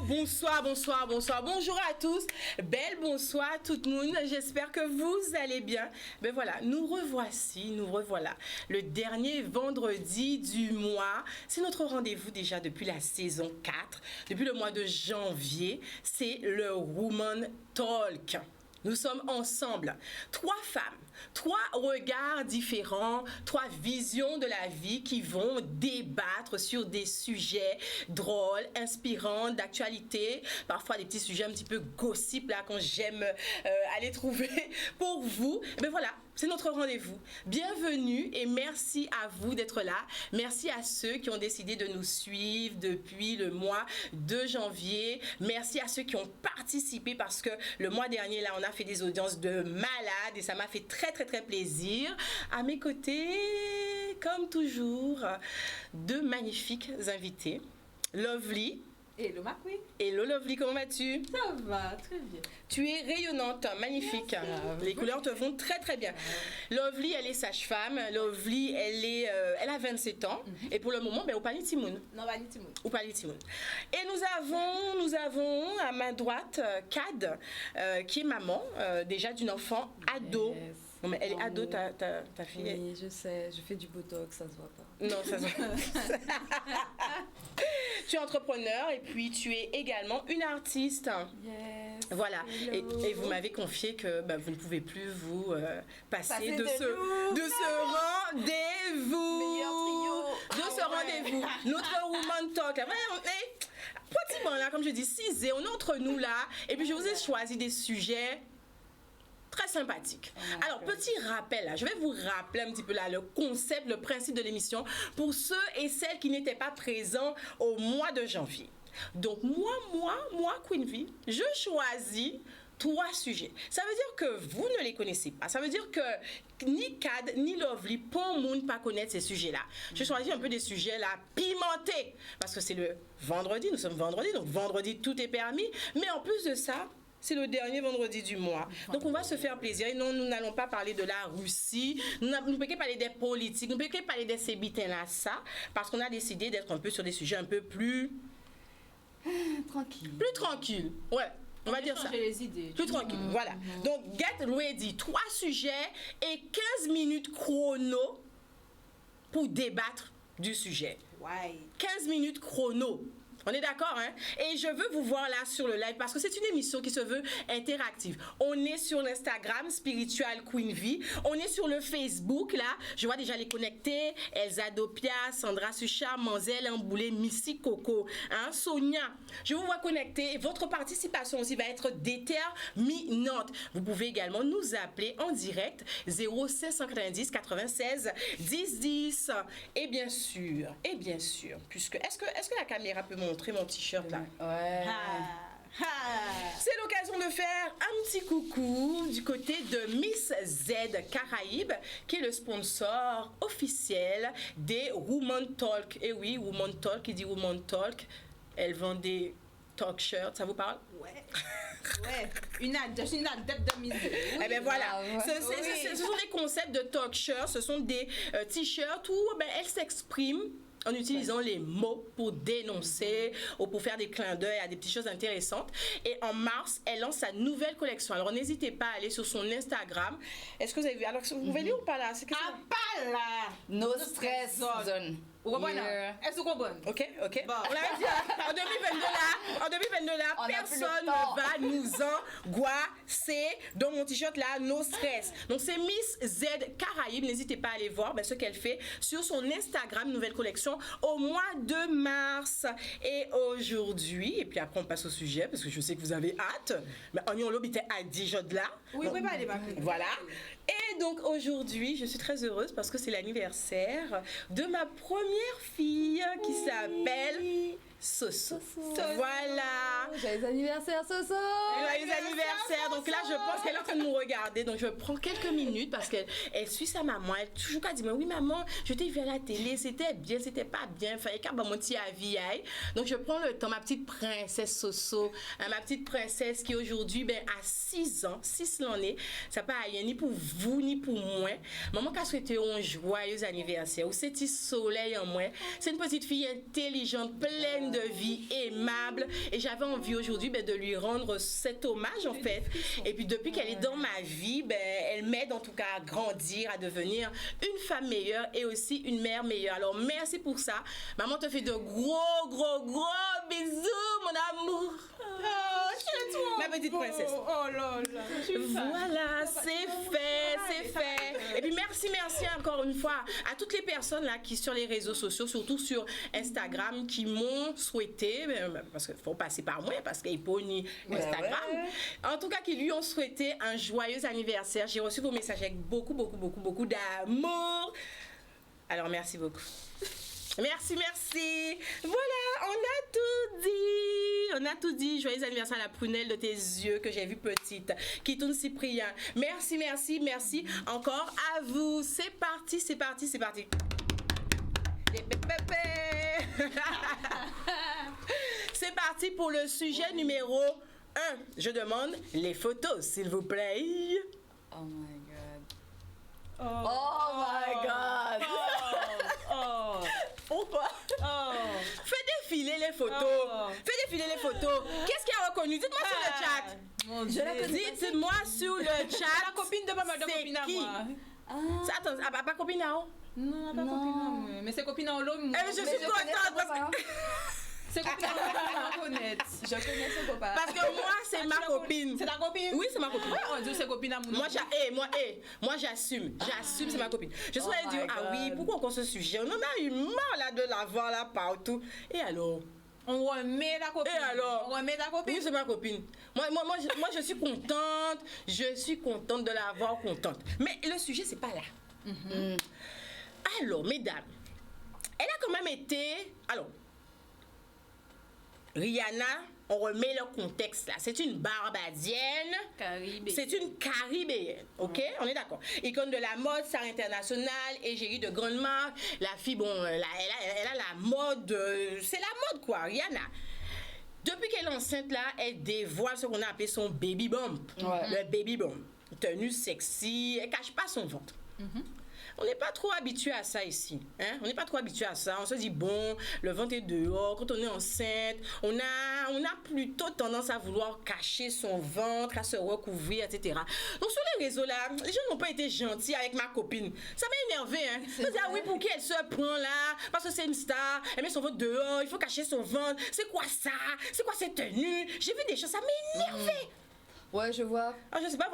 bonjour à tous, belle bonsoir à tout le monde, j'espère que vous allez bien. Ben voilà, nous revoilà, le dernier vendredi du mois, c'est notre rendez-vous déjà depuis la saison 4, depuis le mois de janvier, c'est le Woman Talk. Nous sommes ensemble, 3 femmes, 3 regards différents, 3 visions de la vie qui vont débattre sur des sujets drôles, inspirants, d'actualité, parfois des petits sujets un petit peu gossip là quand j'aime aller trouver pour vous. Mais voilà, c'est notre rendez-vous. Bienvenue et merci à vous d'être là. Merci à ceux qui ont décidé de nous suivre depuis le mois de janvier. Merci à ceux qui ont participé parce que le mois dernier là, on a fait des audiences de malades et ça m'a fait très plaisir. À mes côtés, comme toujours, 2 magnifiques invités. Lovely. Hello Macui. Hello Lovely, comment vas-tu? Ça va, très bien. Tu es rayonnante, magnifique. Les couleurs te vont très bien. Lovely, elle est sage-femme. Lovely, elle a 27 ans. Et pour le moment, au Pali Timoun. Non, Pali Timoun. Au Pali Timoun. Et nous avons à ma droite Kad, qui est maman déjà d'une enfant ado. Yes. Non, mais elle est ado, ta fille. Oui, je sais, je fais du botox, ça se voit pas. Non, ça se voit. Tu es entrepreneur et puis tu es également une artiste. Yes. Voilà. Et vous m'avez confié que vous ne pouvez plus vous passer de ce rendez-vous. Meilleur trio. De ce rendez-vous. Notre Woman Talk. Pratiquement là, comme je dis, 6 et on est entre nous là. Et puis je vous ai choisi des sujets très sympathique. Alors, petit rappel, là, je vais vous rappeler un petit peu là, le concept, le principe de l'émission pour ceux et celles qui n'étaient pas présents au mois de janvier. Donc, moi, Queen V, je choisis 3 sujets. Ça veut dire que vous ne les connaissez pas. Ça veut dire que ni Kad, ni Lovely, pour monde pas connaître ces sujets-là. Je choisis un peu des sujets là pimentés parce que c'est le vendredi, nous sommes vendredi, donc vendredi tout est permis. Mais en plus de ça, c'est le dernier vendredi du mois. Donc, on va se faire plaisir. Et non, nous n'allons pas parler de la Russie. Nous ne pouvons pas parler des politiques. Nous ne pouvons pas parler des cébitins-là, ça. Parce qu'on a décidé d'être un peu sur des sujets un peu plus... Tranquille. Plus tranquilles. Ouais. On va dire ça. Les idées. Plus tranquille. Voilà. Donc, get ready. 3 sujets et 15 minutes chrono pour débattre du sujet. Ouais. 15 minutes chrono. On est d'accord, hein? Et je veux vous voir là sur le live parce que c'est une émission qui se veut interactive. On est sur l'Instagram Spiritual Queen V. On est sur le Facebook là. Je vois déjà les connectés. Elsa Dopia, Sandra Sucha, Manzel Amboulé, Missy Coco, hein? Sonia. Je vous vois connectés. Et votre participation aussi va être déterminante. Vous pouvez également nous appeler en direct 0590 96 10 10. Et bien sûr, puisque est-ce que la caméra peut montrer mon t-shirt là? Ouais. C'est l'occasion de faire un petit coucou du côté de Miss Z Caraïbes, qui est le sponsor officiel des Woman Talk. Et oui, Woman Talk, qui dit Woman Talk, elle vend des talk shirts, ça vous parle? Ouais. Une adepte de musique. Eh bien voilà, ce sont des concepts de talk shirts, ce sont des t-shirts où elle s'exprime en utilisant les mots pour dénoncer ou pour faire des clins d'œil à des petites choses intéressantes. Et en mars, elle lance sa nouvelle collection. Alors, n'hésitez pas à aller sur son Instagram. Est-ce que vous avez vu? Alors, vous pouvez lire ou pas là? C'est pas là! No stress zone. Est-ce que vous comprenez? Ok. Bon. On l'avait dit, en 2022 là, personne ne va nous angoisser. Dans mon t-shirt là, no stress. Donc c'est Miss Z Caraïbes. N'hésitez pas à aller voir ce qu'elle fait sur son Instagram, nouvelle collection, au mois de mars. Et aujourd'hui, et puis après on passe au sujet, parce que je sais que vous avez hâte, mais on l'habite à Dijon là. Oui, oui, pas les bacs. Voilà. Et donc aujourd'hui, je suis très heureuse parce que c'est l'anniversaire de ma première fille qui s'appelle Soso. Voilà. Joyeux anniversaire, Soso. Joyeux anniversaire. Donc là, je pense qu'elle est en train de nous regarder. Donc je prends quelques minutes parce qu'elle suit sa maman. Elle toujours qu'à dire, mais oui maman, je t'ai vu à la télé, c'était bien, c'était pas bien. Fallait qu'à mon petit avis. Donc je prends le temps, ma petite princesse Soso, ma petite princesse qui aujourd'hui a 6 ans, 6 l'année. Ça pas rien ni pour vous ni pour moi. Maman qu'a souhaité un joyeux anniversaire. Ou c'est petit soleil en moi. C'est une petite fille intelligente, pleine de vie aimable. Et j'avais envie aujourd'hui de lui rendre cet hommage, en fait. Et puis, depuis qu'elle est dans ma vie, elle m'aide en tout cas à grandir, à devenir une femme meilleure et aussi une mère meilleure. Alors, merci pour ça. Maman te fait de gros bisous, mon amour. Ma petite princesse. Oh là là. Voilà, c'est fait. Et puis merci encore une fois à toutes les personnes là qui sur les réseaux sociaux, surtout sur Instagram, qui m'ont souhaité, parce qu'il faut passer par moi, parce qu'il faut ni Instagram. En tout cas, qui lui ont souhaité un joyeux anniversaire. J'ai reçu vos messages avec beaucoup d'amour. Alors merci beaucoup. Merci. Voilà, on a tout dit. Joyeux anniversaire à la prunelle de tes yeux que j'ai vu petite. Kitoun Cyprien. Merci. Encore à vous. C'est parti. C'est parti pour le sujet numéro 1. Je demande les photos, s'il vous plaît. Oh my god. Oh my god. Pourquoi? Fais défiler les photos. Qu'est-ce qu'il a reconnu? Dites-moi sur le chat. Mon Dieu. Dites-moi sur le chat. La copine de maman de copine à moi. Attends, pas copine à vous? Non, pas copine à moi. Mais c'est copine à l'homme. Je suis contente parce que... C'est copine à honnête. Je connais ce copain. Parce que moi, c'est ma copine. C'est ta copine? Oui, c'est ma copine. On dit c'est copine à mon Moi, j'assume. C'est ma copine. Je suis allée dire, God. pourquoi on ce sujet? On en a eu marre là de la voir là partout. Et alors? On remet la copine. Et alors? On remet ta copine? Oui, c'est ma copine. Moi, je suis contente. Je suis contente de la voir contente. Mais le sujet, c'est pas là. Alors, mesdames, elle a quand même été... Alors, Rihanna, on remet le contexte là. C'est une Barbadienne. C'est une Caribéenne. OK? On est d'accord. Icône de la mode, star internationale, égérie de grandes marques. La fille, bon, elle a la mode. C'est la mode, quoi, Rihanna. Depuis qu'elle est enceinte là, elle dévoile ce qu'on a appelé son baby bump. Le baby bump. Tenue sexy, elle cache pas son ventre. On n'est pas trop habitué à ça ici. Hein? On n'est pas trop habitué à ça. On se dit, bon, le ventre est dehors. Quand on est enceinte, on a plutôt tendance à vouloir cacher son ventre, à se recouvrir, etc. Donc, sur les réseaux, là, les gens n'ont pas été gentils avec ma copine. Ça m'a énervé. Hein? Je me dis, oui, pour qui elle se prend là? Parce que c'est une star. Elle met son ventre dehors. Il faut cacher son ventre. C'est quoi ça? C'est quoi cette tenue? J'ai vu des choses. Ça m'a énervé. Ouais, je vois. Je sais pas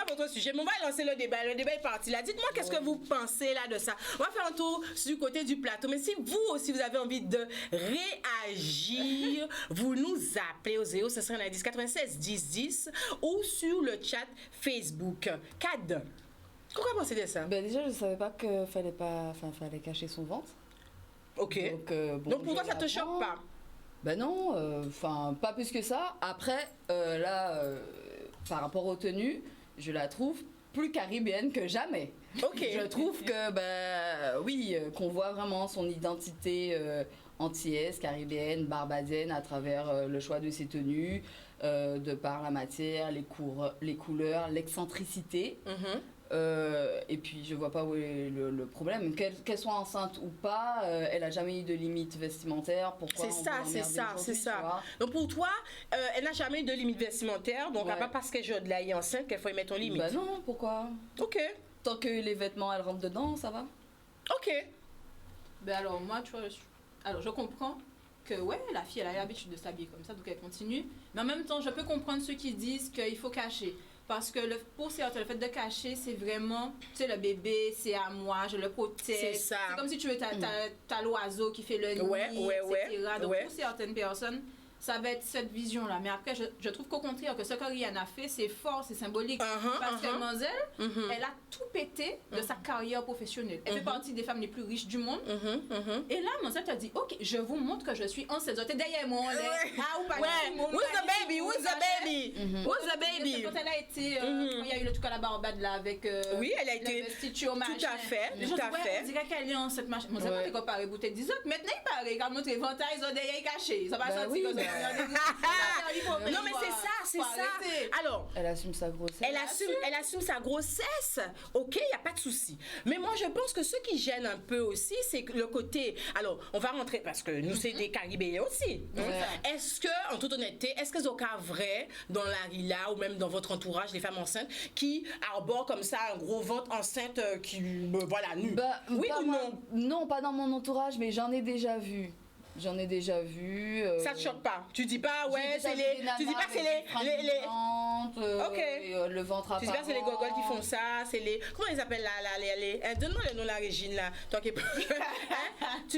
votre sujet, mais on va lancer le débat. Le débat est parti là. Dites-moi qu'est-ce que vous pensez là de ça. On va faire un tour du côté du plateau. Mais si vous aussi vous avez envie de réagir, vous nous appelez au 0 590 96 10 10 ou sur le chat Facebook. Cad, pourquoi pensez de ça? Déjà, je savais pas que fallait cacher son ventre. Ok. Donc pour toi, ça te choque pas? Non, pas plus que ça. Après, par rapport aux tenues, je la trouve plus caribéenne que jamais. Ok. Je trouve que, qu'on voit vraiment son identité antillaise, caribéenne, barbadienne à travers le choix de ses tenues, de par la matière, les couleurs, l'excentricité. Et puis je vois pas où est le problème. Qu'elle soit enceinte ou pas, elle a jamais eu de limite vestimentaire. Pourquoi? C'est ça. Donc pour toi, elle n'a jamais eu de limite vestimentaire, donc pas parce qu'elle est enceinte qu'elle faut y mettre en limite. Non, pourquoi? Ok. Tant que les vêtements elles rentrent dedans, ça va. Ok. Alors moi, tu vois, je comprends que la fille elle a l'habitude de s'habiller comme ça, donc elle continue. Mais en même temps, je peux comprendre ceux qui disent qu'il faut cacher. Parce que pour certains, le fait de cacher, c'est vraiment, tu sais, le bébé, c'est à moi, je le protège. C'est ça. C'est comme si tu veux, t'as l'oiseau qui fait le nid, etc. Donc pour certaines personnes, ça va être cette vision-là. Mais après, je trouve qu'au contraire, que ce que Rihanna a fait, c'est fort, c'est symbolique. Parce que Mademoiselle, elle a tout pété de sa carrière professionnelle. Elle fait partie des femmes les plus riches du monde. Et là, Mademoiselle t'a dit, ok, je vous montre que je suis enceinte. T'es derrière moi, ou pas. Who's the baby? Quand elle a été, quand il y a eu le truc à la Barbade là avec oui, elle a été tout à fait. On dirait qu'elle est en cette machin. Moi, c'est pas comparé bouteille 10 autres. Maintenant, il paraît qu'elle montre les ventailles, ils ont derrière cachés. Ça va sortir comme ça. Non, mais c'est ça. Alors, elle assume sa grossesse. Elle assume sa grossesse. OK, il n'y a pas de souci. Mais moi, je pense que ce qui gêne un peu aussi, c'est que le côté... Alors, on va rentrer, parce que nous, c'est des Caribéens aussi. Est-ce que, en toute honnêteté, est-ce que c'est au cas vrai, dans la RILA ou même dans votre entourage, les femmes enceintes, qui arborent comme ça un gros ventre enceinte qui... voilà, nu? Oui ou non? Non, pas dans mon entourage, mais j'en ai déjà vu. Ça te choque pas? Tu dis pas, ouais, c'est les... Tu dis pas que c'est les... OK. Le ventre apparent. Tu dis pas que c'est les gogoles qui font ça, c'est les... Comment ils appellent les... Donne-moi le nom de la Régine, là. Toi qui...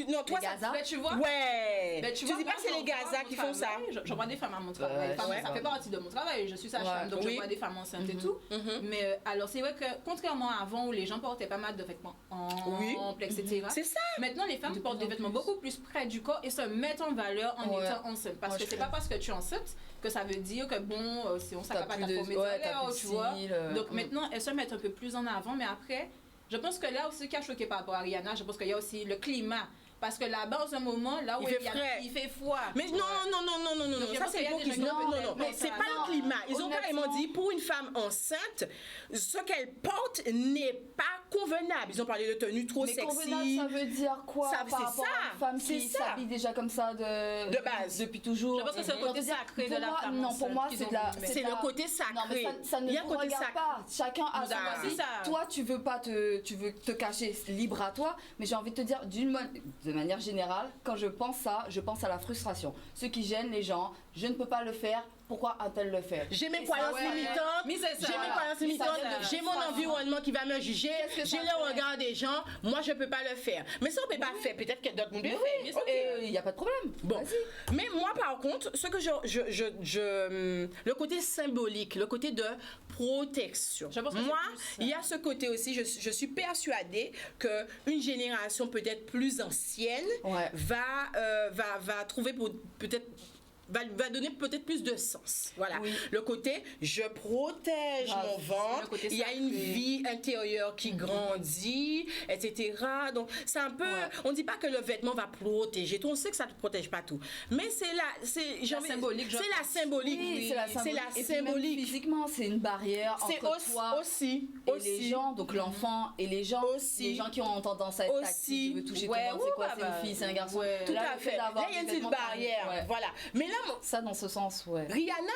Non, toi, ça... Ben, tu vois? Ouais. Tu dis pas que c'est les Gaza qui font ça? Je vois des femmes à mon travail. Ça fait partie de mon travail. Je suis sage-femme, donc je vois des femmes enceintes et tout. Mais alors, c'est vrai que, contrairement à avant, où les gens portaient pas mal de vêtements amples, etc. C'est ça. Maintenant, les femmes portent des vêtements beaucoup plus près du corps et se mettent en valeur en étant enceinte. Parce que c'est pas parce que tu es enceinte que ça veut dire que bon, si on s'accapare pas ta forme tu vois. Donc maintenant, elles se mettent un peu plus en avant, mais après, je pense que là aussi, ce qui a choqué par rapport à Rihanna, je pense qu'il y a aussi le climat. Parce que là-bas, en ce moment, là où il fait froid. Mais non, ça c'est hypocrite. Non, c'est pas le climat. Ils ont carrément dit, pour une femme enceinte, ce qu'elle porte n'est pas convenable. Ils ont parlé de tenue trop sexy. Mais convenable, ça veut dire quoi? C'est ça. Une femme qui s'habille déjà comme ça de base, depuis toujours. Je pense que c'est le côté sacré de la femme. Non, pour moi, c'est le côté sacré. Non, mais ça ne nous regarde pas. Chacun a son avis. Toi, tu veux te cacher, libre à toi. Mais j'ai envie de te dire, de manière générale, quand je pense ça, je pense à la frustration. Ce qui gêne les gens, je ne peux pas le faire, pourquoi a-t-elle le faire? J'ai mes croyances limitantes, j'ai mon environnement qui va me juger, j'ai le regard des gens, moi je ne peux pas le faire. Mais ça on ne peut pas faire, peut-être que d'autres le font. Il n'y a pas de problème. Bon. Mais moi par contre, ce que le côté symbolique, le côté de protection. Moi, il y a ce côté aussi, je suis persuadée qu'une génération peut-être plus ancienne va trouver peut-être va donner peut-être plus de sens. Voilà. Oui. Le côté, je protège mon ventre, il y a une vie intérieure qui grandit, etc. Donc, c'est un peu... On ne dit pas que le vêtement va protéger tout. On sait que ça ne protège pas tout. Mais c'est la symbolique. C'est la symbolique. Oui, c'est la symbolique. Physiquement, c'est une barrière entre toi et les gens, donc l'enfant et les gens. Les gens qui ont tendance à être tactiles, qui veulent toucher tout le monde. C'est quoi? C'est une fille, c'est un garçon. Tout à fait. Là, il y a une petite barrière. Voilà. Mais là, ça dans ce sens, Rihanna,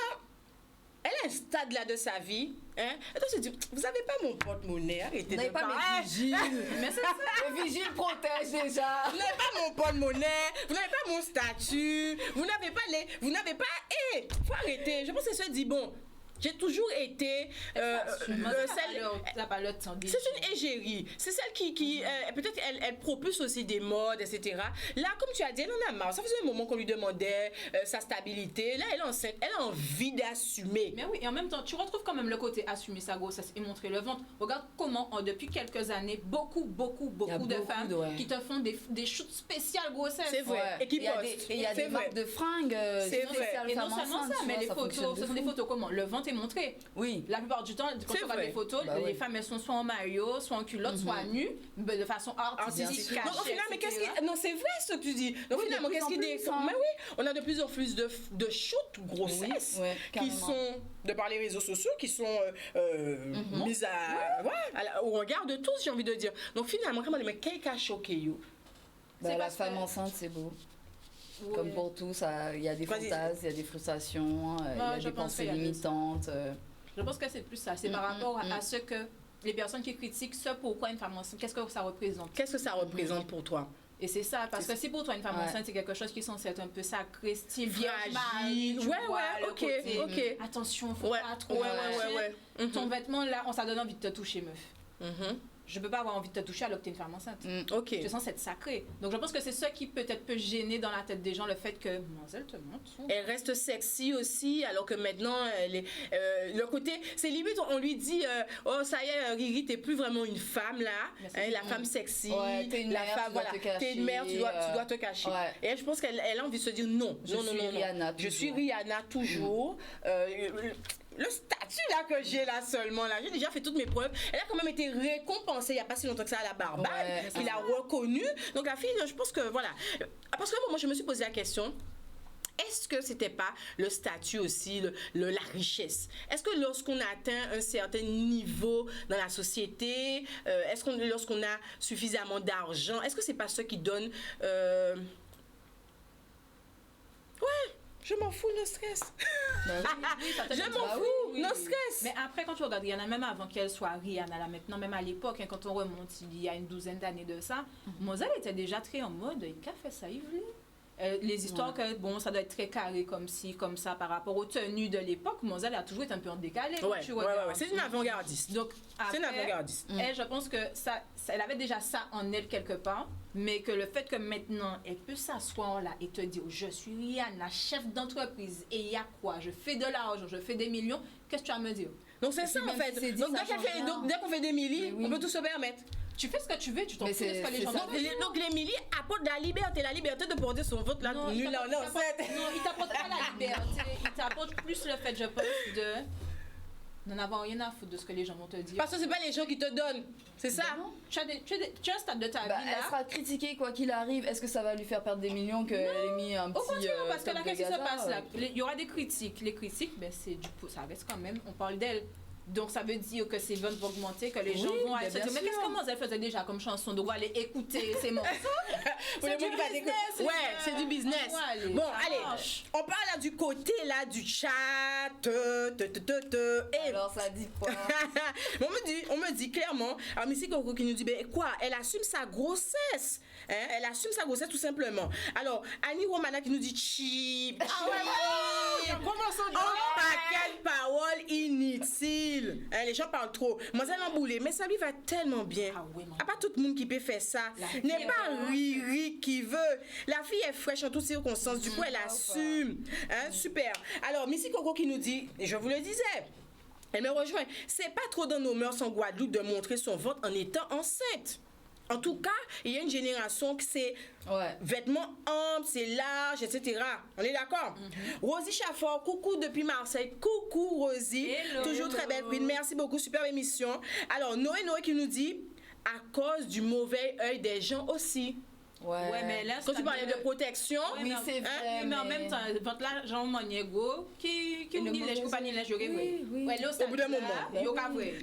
elle a un stade là de sa vie. Hein? Attends, je dis, vous n'avez pas mon porte-monnaie, arrêtez de pas mes vigiles. Mais c'est ça. Les vigiles protègent déjà. Vous n'avez pas mon porte-monnaie, vous n'avez pas mon statut, vous n'avez pas, faut arrêter. Je pense que ça dit, bon, j'ai toujours été c'est une égérie. C'est celle qui peut-être elle propulse aussi des modes, etc. Là, comme tu as dit, elle en a marre. Ça faisait un moment qu'on lui demandait sa stabilité. Là, elle est enceinte. Elle a envie d'assumer. Mais oui, et en même temps, tu retrouves quand même le côté assumer sa grossesse et montrer le ventre. Regarde comment, depuis quelques années, beaucoup de femmes qui te font des shoots spéciales grossesse. C'est vrai. Et qui postent. Et il y a des marques de fringues. C'est vrai. Et non seulement ça, mais les photos, ce sont des photos comment? Le ventre est montré. Oui. La plupart du temps, quand tu regardes des photos, les femmes elles sont soit en maillot, soit en culotte, soit nues, de façon artistique. Donc au final, mais non, c'est vrai ce que tu dis. Donc finalement, qu'est-ce qui défend? Mais oui, on a de plus en plus de shoots grossesse qui sont, de par les réseaux sociaux, qui sont mises au regard de tous, j'ai envie de dire. Donc finalement, comment mais qu'est-ce qui a choqué you? La femme enceinte, c'est beau. Oui. Comme pour tout, il y a des fantasmes, il y a des frustrations, il y a des pensées limitantes. Je pense que c'est plus ça. C'est par rapport à ce que les personnes qui critiquent ce pourquoi une femme enceinte, qu'est-ce que ça représente? Qu'est-ce que ça représente pour toi? Et c'est ça, parce que si pour toi une femme enceinte, c'est quelque chose qui est censé être un peu sacré, style fragile, ok. Attention, faut pas trop ton vêtement là, ça donne envie de te toucher, meuf. Je peux pas avoir envie de te toucher alors que tu es une femme enceinte. Tu es censée être sacrée. Donc je pense que c'est ça qui peut-être peut gêner dans la tête des gens, le fait que mademoiselle te montre. Elle reste sexy aussi, alors que maintenant, le côté, c'est limite, on lui dit, oh ça y est, Riri, t'es plus vraiment une femme là, la femme sexy, t'es une mère, t'es une mère, tu dois te cacher. Et elle, je pense qu'elle a envie de se dire non, je suis Rihanna toujours. Le statut là que j'ai là seulement là, j'ai déjà fait toutes mes preuves. Elle a quand même été récompensée il n'y a pas si longtemps que ça à la Barbade, qu'il a reconnu. Donc la fille, je pense que voilà. Parce que moi je me suis posé la question, est-ce que c'était pas le statut aussi, la richesse? Est-ce que lorsqu'on atteint un certain niveau dans la société, lorsqu'on a suffisamment d'argent, est-ce que c'est pas ça qui donne... Ouais, je m'en fous, no stress. Je m'en fous, no stress. Mais après, quand tu regardes Rihanna, même avant qu'elle soit Rihanna, là maintenant, même à l'époque, hein, quand on remonte il y a une douzaine d'années de ça, Mozart était déjà très en mode, il a fait ça, il voulait. Les histoires que, bon, ça doit être très carré comme ci, comme ça, par rapport aux tenues de l'époque, Mozart a toujours été un peu en décalé. Ouais. C'est une avant-gardiste. Donc, après, c'est une avant-gardiste. Elle, je pense que elle avait déjà ça en elle quelque part, mais que le fait que maintenant, elle peut s'asseoir là et te dire, je suis Rihanna, chef d'entreprise, et il y a quoi? Je fais de l'argent, je fais des millions, qu'est-ce que tu as à me dire? Donc, c'est ça, en fait. Donc, dès qu'on fait des milliers, on peut tout se permettre. Tu fais ce que tu veux, tu t'en fous de ce que les gens disent. Donc les milliers apportent la liberté de porter son vote là. Non, il t'apporte pas la liberté, il t'apporte plus le fait, je pense, de n'en avoir rien à foutre de ce que les gens vont te dire. Parce que c'est pas les gens qui te donnent, c'est ça. Tu as un stade de ta vie là. Elle sera critiquée quoi qu'il arrive. Est-ce que ça va lui faire perdre des millions qu'elle ait mis un petit... Au contraire, parce que là, qu'est-ce qui se passe là? Il y aura des critiques. Les critiques, ça reste quand même, on parle d'elle. Donc, ça veut dire que ses ventes vont augmenter, que les gens vont aller se dire, mais qu'est-ce que Mozart faisait déjà comme chanson? Donc, on va aller écouter ces morceaux. C'est du business. Ouais, c'est du business. Bon, allez, on parle là du côté là du chat. Alors, ça dit quoi? On me dit clairement, alors Missy Coco qui nous dit, ben quoi, elle assume sa grossesse. Hein? Elle assume sa grossesse tout simplement. Alors, Annie Romana qui nous dit, cheap. Un paquet de paroles inutiles. Hein, les gens parlent trop. Moi, ça m'emboulé, mais ça lui va tellement bien. Pas tout le monde qui peut faire ça. N'est pas Riri qui veut. La fille est fraîche en toutes circonstances. Du coup, elle assume. Hein, super. Alors, Missy Coco qui nous dit, et je vous le disais, elle me rejoint, c'est pas trop dans nos mœurs en Guadeloupe de montrer son ventre en étant enceinte. En tout cas, il y a une génération qui c'est vêtements amples, c'est large, etc. On est d'accord? Rosie Chafford, coucou depuis Marseille. Coucou Rosie. Hello, toujours très belle prix. Merci beaucoup, superbe émission. Alors, Noé qui nous dit, à cause du mauvais œil des gens aussi. Ouais, mais là, quand tu parlais de protection, oui, c'est vrai. Mais en même temps, votre là, Jean Maniego, qui nous dit, je ne peux pas ni les jurer, oui. Au bout d'un moment. Il y a vrai.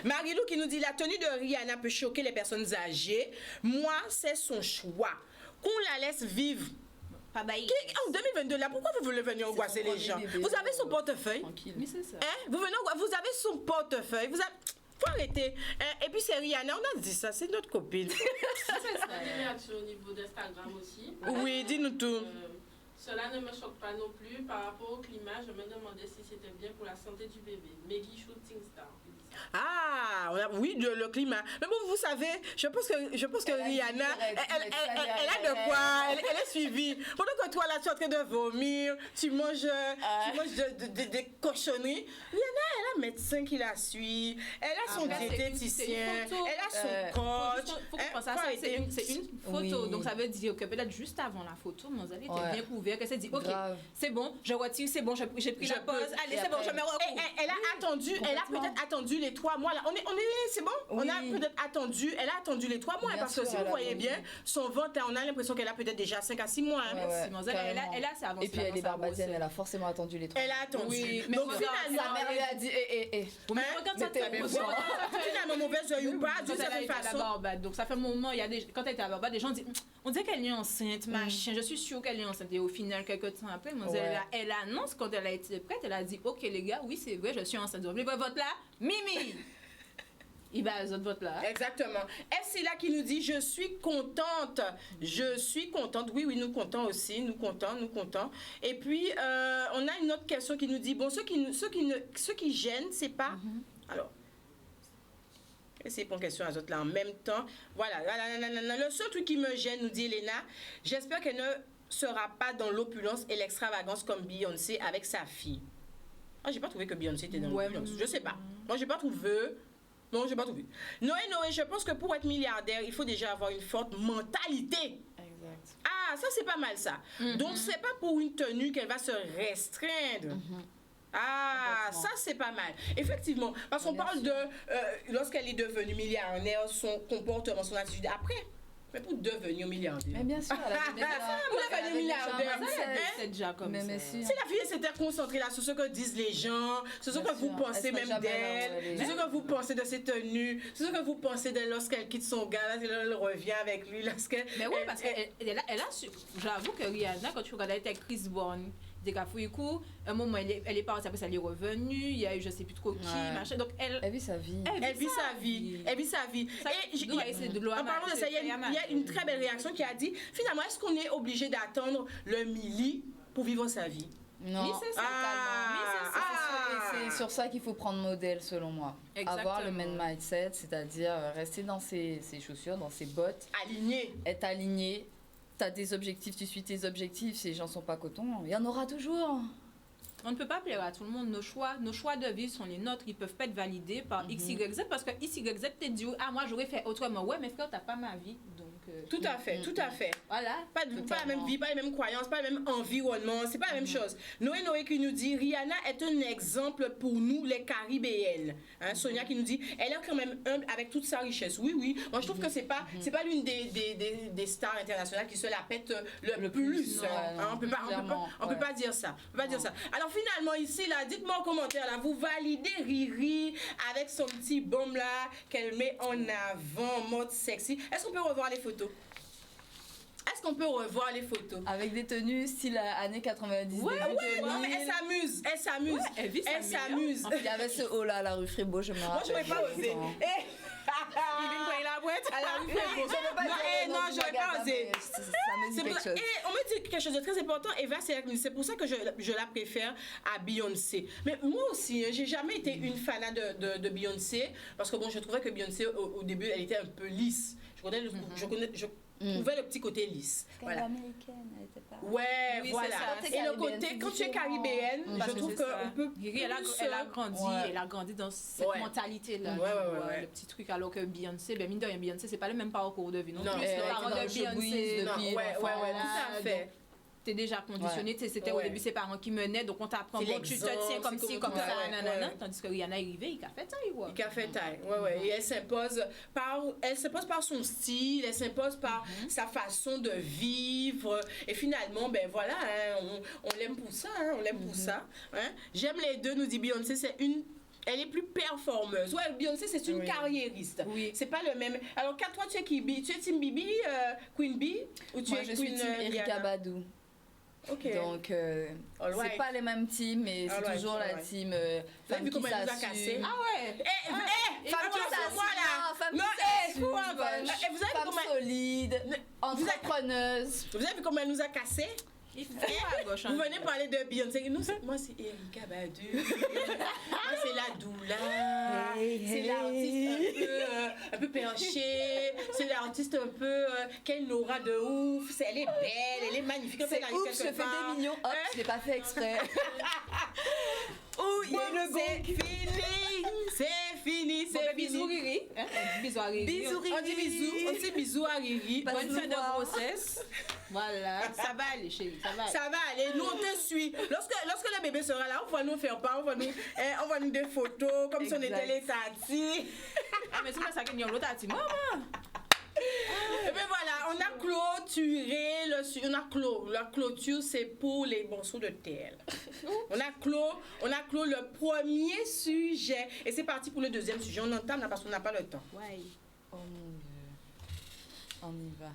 Marie-Lou qui nous dit, la tenue de Rihanna peut choquer les personnes âgées. Moi, c'est son choix. Qu'on la laisse vivre. Pas bailli. En 2022, là, pourquoi vous voulez venir angoisser les gens? Vous avez son portefeuille. Mais c'est ça. Hein? Vous avez son portefeuille. Faut arrêter. Et puis c'est Rihanna, on a dit ça, c'est notre copine. C'est ça. Des réactions au niveau d'Instagram aussi. Oui, dis-nous tout. Cela ne me choque pas non plus. Par rapport au climat, je me demandais si c'était bien pour la santé du bébé. Maggie Shooting Star. Ah, oui, le climat. Mais bon, vous savez, je pense que Rihanna, elle a de quoi, elle est suivie. Pendant que toi, là, tu es en train de vomir, tu manges des cochonneries. Rihanna, elle a un médecin qui la suit, elle a son diététicien, elle a son coach. Faut comprendre ça, c'est une photo. Donc, ça veut dire que peut-être juste avant la photo, Mozart était bien couvert, qu'elle s'est dit, ok, c'est bon, je retire, c'est bon, j'ai pris la pause, allez, c'est bon, je me recouvre. Elle a peut-être attendu les 3 mois là. C'est bon? On a peut-être attendu, elle a attendu les 3 mois, parce que si vous voyez bien, son ventre, on a l'impression qu'elle a peut-être déjà 5 à 6 mois. Elle a assez avancé. Et puis elle est barbadienne, elle a forcément attendu les 3 mois. Elle a attendu. Oui, donc finalement, sa mère lui a dit, regarde ça, finalement, mauvaise œil ou pas, d'une certaine façon. Donc ça fait un moment, quand elle était à Barbade, les gens disent, on dirait qu'elle est enceinte, machin, je suis sûre qu'elle est enceinte. Et au final, quelques temps après, elle annonce, quand elle a été prête, elle a dit, ok les gars, oui c'est vrai, je suis enceinte. Vous voulez votre vote là? Mimi! Il va à votre vote là. Exactement. FC là qui nous dit, je suis contente. Oui, nous comptons aussi. Nous comptons. Et puis, on a une autre question qui nous dit, bon, ce qui gêne, c'est pas... Alors, essayez pour une question à autres là en même temps. Voilà. Le seul truc qui me gêne, nous dit Elena, j'espère qu'elle ne sera pas dans l'opulence et l'extravagance comme Beyoncé avec sa fille. Ah, j'ai pas trouvé que Beyoncé était dans l'opulence. Je sais pas. Moi, j'ai pas trouvé. Non, j'ai pas trouvé. Noé, je pense que pour être milliardaire, il faut déjà avoir une forte mentalité. Exact. Ah, ça, c'est pas mal, ça. Donc, c'est pas pour une tenue qu'elle va se restreindre. Ah, ça, c'est pas mal. Effectivement, parce qu'on parle de... lorsqu'elle est devenue milliardaire, son comportement, son attitude après. Mais pour devenir milliardaire. Mais bien sûr, elle avait déjà... Pour devenir milliardaire. C'est déjà comme ça. Si la fille s'était concentrée là sur ce que disent les gens, sur ce que vous pensez même d'elle, sur ce que vous pensez de ses tenues, sur ce que vous pensez d'elle lorsqu'elle quitte son gars, lorsqu'elle revient avec lui, lorsqu'elle... Mais oui, parce qu'elle a su... J'avoue que Rihanna, quand tu regardais avec Chris Brown, des Cafouikou, un moment elle est partie, après ça elle est revenue, il y a eu je sais plus trop qui, machin, donc elle vit sa vie. Elle vit sa vie. En parlant de ça, il y a une très belle réaction qui a dit, finalement, est-ce qu'on est obligé d'attendre le milli pour vivre sa vie? Non, oui, c'est ça. C'est sur ça qu'il faut prendre modèle, selon moi. Exactement. Avoir le même mindset, c'est-à-dire rester dans ses chaussures, dans ses bottes. Aligné. Être aligné. T'as des objectifs, tu suis tes objectifs, si les gens sont pas cotons, il y en aura toujours. On ne peut pas plaire à tout le monde. Nos choix de vie sont les nôtres. Ils peuvent pas être validés par X, Y, Z parce que X, Y, Z te dit moi j'aurais fait autrement. Ouais, mais frère, t'as pas ma vie. Donc, tout à fait. Voilà. Pas la même vie, pas les mêmes croyances, pas le même environnement. C'est pas la même chose. Noé qui nous dit Rihanna est un exemple pour nous, les Caribéennes. Sonia qui nous dit elle est quand même humble avec toute sa richesse. Oui. Moi, je trouve que c'est pas l'une des stars internationales qui se la pète le plus. On peut pas dire ça. Alors, finalement, ici, là, dites-moi en commentaire, là, vous validez Riri avec son petit baume, là, qu'elle met en avant, mode sexy. Est-ce qu'on peut revoir les photos? Avec des tenues style années 90. Ouais, mais elle s'amuse. Ouais, elle vit sa s'amuse. Il y avait ce haut là à la rue Frébeau, je me rappelle. Moi, je n'aurais pas osé. Il vient de la boîte à la rue Frébeau. Non, je n'aurais pas osé. Ça me dit quelque chose. Et on me dit quelque chose de très important, Eva, c'est pour ça que je la préfère à Beyoncé. Mais moi aussi, j'ai jamais été une fan de Beyoncé, parce que bon, je trouvais que Beyoncé, au début, elle était un peu lisse. Je trouvais le petit côté lisse. Voilà. Américaine, elle était pas... Ouais, oui, voilà. Et le côté, quand tu es caribéenne, je trouve qu'on peut Riri, elle a grandi dans cette mentalité-là. Le petit truc, alors que Beyoncé, mine de rien, Beyoncé, c'est pas le même parcours de vie. Non, plus le parent de Beyoncé. Tout à fait. T'es déjà conditionné, c'était au début ses parents qui menaient, donc on t'apprend bon, tu te tiens comme ci, comme ça, nanana. Tandis que Rihanna est arrivée, il a fait taille, Et elle s'impose par son style, elle s'impose par sa façon de vivre. Et finalement, ben voilà, on l'aime pour ça, J'aime les deux, nous dit Beyoncé, elle est plus performeuse. Ouais, Beyoncé, c'est une carriériste. Oui. C'est pas le même. Alors, toi, tu es qui? Tu es Team Bibi, Queen Bee? Ou tu es Queen suis Team Erykah Badu. Okay. Donc, c'est pas les mêmes teams, mais c'est toujours la team femme qui s'assume. Ah ouais! Femme qui s'assume, femme solide, entrepreneuse. Vous avez vu comment elle nous a cassé? Vous venez parler de Beyoncé. Moi, c'est Erykah Badu. Moi, c'est la doula. C'est l'artiste un peu perché. C'est l'artiste un peu qu'elle aura de ouf. Elle est belle, elle est magnifique. Je fais des millions. Hop, je l'ai pas fait exprès. Oh, c'est fini. Bisous Riri. Bisous à Riri. On dit bisous à Riri. Bonne fin de grossesse. Voilà, ça va aller chérie, ça va aller. Nous on te suit. Lorsque le bébé sera là, on va nous faire part, on va nous des photos comme si on était les tatis. Mais c'est ça qu'il y a l'autre tati, maman. Et bien voilà, on a clôturé la clôture, c'est pour les morceaux de terre. On a clos le premier sujet et c'est parti pour le deuxième sujet. On entame là parce qu'on n'a pas le temps. Ouais. Oh mon Dieu. On y va.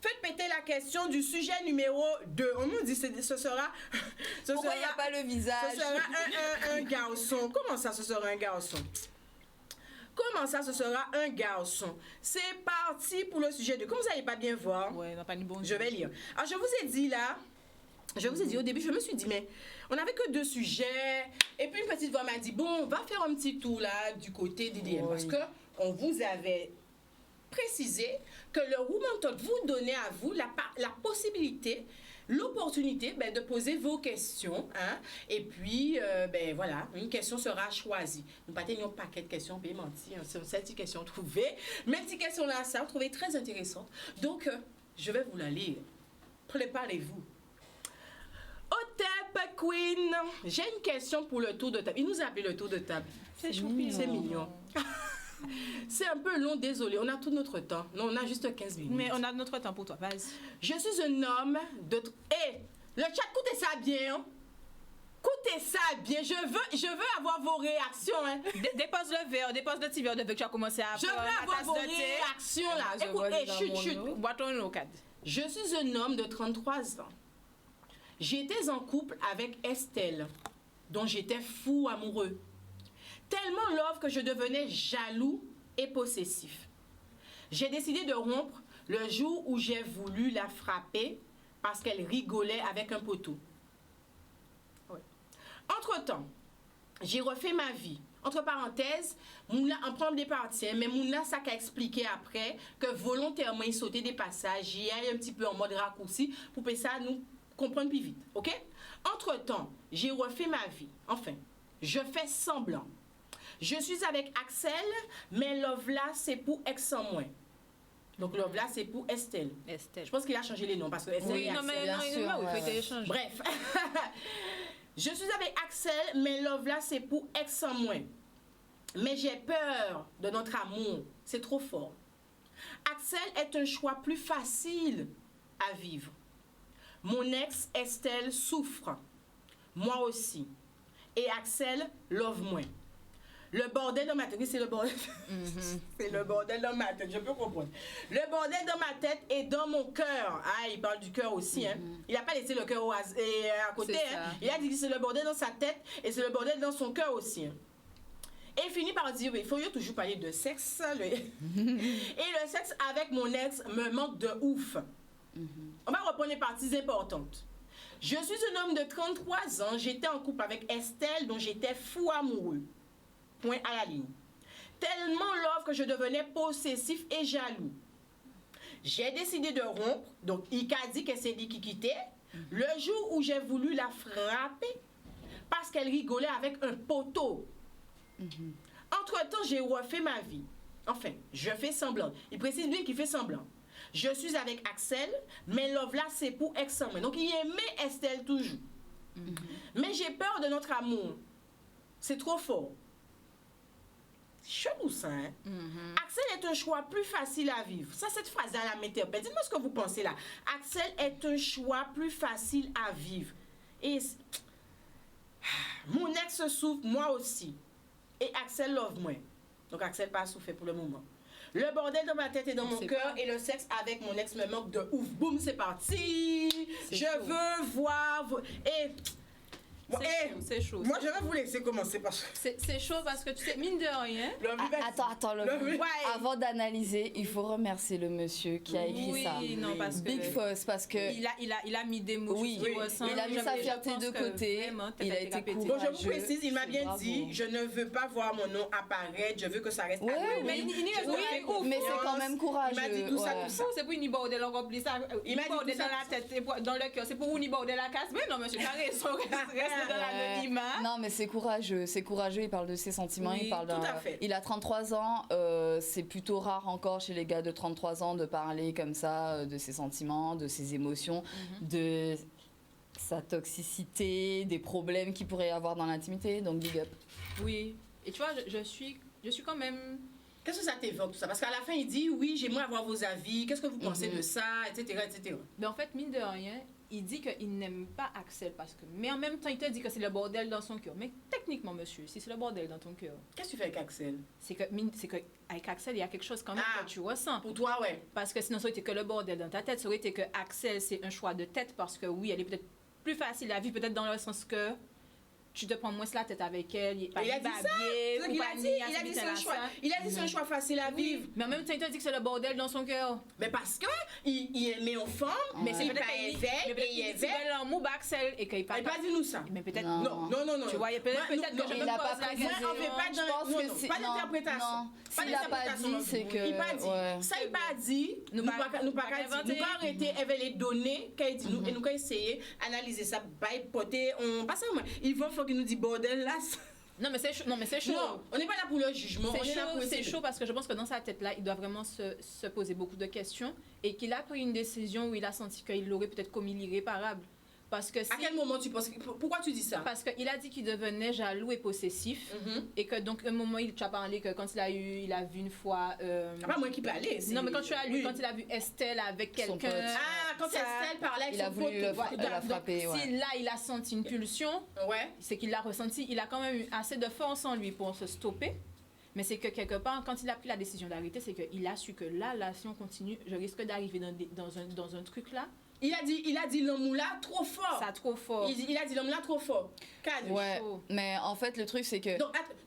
Faites péter la question du sujet numéro 2. On nous dit ce sera... Pourquoi il n'y a pas le visage? Ce sera un garçon. Comment ça, ce sera un garçon? C'est parti pour le sujet 2. Comme vous n'allez pas bien voir, je vais lire. Alors, je vous ai dit au début, je me suis dit, mais on n'avait que 2 sujets. Et puis, une petite voix m'a dit, bon, on va faire un petit tour là du côté d'IDM. Parce qu'on vous avait précisé que le Woman Talk vous donnait à vous la possibilité, l'opportunité de poser vos questions. Et puis, voilà, une question sera choisie. Nous pas tenions un paquet de questions, bien menti. C'est cette question trouvée. Mais ces questions-là, ça, vous trouvez très intéressante. Donc, je vais vous la lire. Préparez-vous. Otep Queen, j'ai une question pour le tour de table. Il nous a appelé le tour de table. C'est choupi. C'est mignon. C'est un peu long, désolé. On a tout notre temps. Non, on a juste 15 minutes. Mais on a notre temps pour toi, vas-y. Je suis un homme de... le chat, écoutez ça bien. Hein? Écoutez ça bien. Je veux avoir vos réactions. Hein? Dépose le verre, dépose le petit verre de que tu as commencé à Je veux avoir vos réactions là. Écoute, chut. Bois ton eau, Kad. Je suis un homme de 33 ans. J'étais en couple avec Estelle, dont j'étais fou amoureux. Tellement love que je devenais jaloux et possessif. J'ai décidé de rompre le jour où j'ai voulu la frapper parce qu'elle rigolait avec un poteau. Ouais. Entre-temps, j'ai refait ma vie. Entre parenthèses, Mouna en prend des parties, mais Mouna, ça qu'a expliqué après que volontairement, il sautait des passages, il y a un petit peu en mode raccourci pour que ça nous comprendre plus vite, ok? Entre-temps, j'ai refait ma vie. Enfin, je fais semblant. Je suis avec Axel, mais Love là, c'est pour ex en moins. Donc Love là, c'est pour Estelle. Je pense qu'il a changé les noms parce que Estelle oui, et non, Axel. mais non, bref. Je suis avec Axel, mais Love là, c'est pour ex en moins. Mais j'ai peur de notre amour. C'est trop fort. Axel est un choix plus facile à vivre. Mon ex Estelle souffre. Moi aussi. Et Axel love moins. Le bordel dans ma tête, oui, c'est le bordel. C'est le bordel dans ma tête, je peux comprendre. Le bordel dans ma tête et dans mon cœur. Ah, il parle du cœur aussi, hein. Il n'a pas laissé le cœur à côté, hein. Il a dit que c'est le bordel dans sa tête et c'est le bordel dans son cœur aussi, hein. Et il finit par dire, il faut toujours parler de sexe. Et le sexe avec mon ex me manque de ouf. On va reprendre les parties importantes. Je suis un homme de 33 ans. J'étais en couple avec Estelle, dont j'étais fou amoureux. Point à la ligne. Tellement love que je devenais possessif et jaloux. J'ai décidé de rompre. Donc, il a dit que c'est lui qui quittait. Le jour où j'ai voulu la frapper parce qu'elle rigolait avec un poteau. Entre-temps, j'ai refait ma vie. Enfin, je fais semblant. Il précise lui qu'il fait semblant. Je suis avec Axel, mais Love là, c'est pour ex-homme. Donc, il aimait Estelle toujours. Mais j'ai peur de notre amour. C'est trop fort. Chelou ça, hein? Axel est un choix plus facile à vivre. Ça, cette phrase-là, la m'interpelle. Dites-moi ce que vous pensez là. Axel est un choix plus facile à vivre. Et mon ex souffre, moi aussi. Et Axel love moi. Donc, Axel pas souffert pour le moment. Le bordel dans ma tête et dans mon cœur et le sexe avec mon ex me manque de ouf. Boum, c'est parti. Je veux voir... Et... C'est chaud. Moi, je vais vous laisser commencer parce que... C'est chaud parce que tu sais, mine de rien... Attends, avant d'analyser, il faut remercier le monsieur qui a écrit ça. Oui, non, parce que... Big Foss, parce que... Il a mis des mots. Oui, il a mis sa fierté de côté. Il a été courageux. Bon, je vous précise, il m'a bien dit, je ne veux pas voir mon nom apparaître, je veux que ça reste anonyme. Mais c'est quand même courageux. Il m'a dit tout ça. C'est pour Unibord de l'enremplir ça. Il m'a dit dans la tête et dans le cœur. C'est pour Unibord de la casse. Mais non, monsieur, t'as raison. Reste dans l'anonymat. Non, mais c'est courageux. C'est courageux. Il parle de ses sentiments. Oui, il parle tout à fait. Il a 33 ans. C'est plutôt rare encore chez les gars de 33 ans de parler comme ça de ses sentiments, de ses émotions, de sa toxicité, des problèmes qu'il pourrait y avoir dans l'intimité. Donc, big up. Oui. Et tu vois, je suis quand même... Qu'est-ce que ça t'évoque tout ça? Parce qu'à la fin, il dit, oui, j'aimerais avoir vos avis, qu'est-ce que vous pensez de ça, etc., etc. Mais en fait, mine de rien, il dit qu'il n'aime pas Axel parce que... Mais en même temps, il te dit que c'est le bordel dans son cœur. Mais techniquement, monsieur, si c'est le bordel dans ton cœur... Qu'est-ce que tu fais avec Axel? C'est que avec Axel, il y a quelque chose quand même que tu ressens. Pour toi, ouais. Parce que sinon, ça aurait été que le bordel dans ta tête. Ça aurait été que Axel, c'est un choix de tête parce que oui, elle est peut-être plus facile à vivre, peut-être dans le sens que... Tu te prends moins la tête avec elle. Il a dit ça. Il a dit c'est un choix facile à vivre. Mais en même temps, il t'a dit que c'est le bordel dans son cœur. Mais parce que il aimait aux femmes, mais c'est pas éveil et il éveille. Il mou Axel et qu'il parle. Il pas dit nous ça. Mais peut-être non. Tu vois, peut-être que je me pose la question. Pas d'interprétation. S'il n'a pas dit, c'est que... Il pas dit. Ça, il pas dit. Nous pas arrêter avec les données qu'il dit nous et nous essayer analyser ça, poter, on passe à moi. Ils vont faut qu'il nous dit bordel là. Non mais c'est chaud. Non, on n'est pas là pour le jugement. C'est chaud parce que je pense que dans sa tête là, il doit vraiment se poser beaucoup de questions et qu'il a pris une décision où il a senti qu'il aurait peut-être commis l'irréparable. Parce que à quel moment tu penses pourquoi tu dis ça? Parce qu'il a dit qu'il devenait jaloux et possessif. Et que donc, un moment, tu as parlé que quand il a vu une fois. Pas moi qui parlais. Non, mais quand tu as lu, quand il a vu Estelle avec quelqu'un. Ah, quand Estelle parlait avec son pote. Il a voulu la frapper. Si là, il a senti une pulsion, c'est qu'il l'a ressenti. Il a quand même eu assez de force en lui pour se stopper. Mais c'est que quelque part, quand il a pris la décision d'arrêter, c'est qu'il a su que là, si on continue, je risque d'arriver dans un truc là. Il a dit l'homme là trop fort. Ça trop fort. Il a dit l'homme là trop fort. Ouais, mais en fait, le truc, c'est que...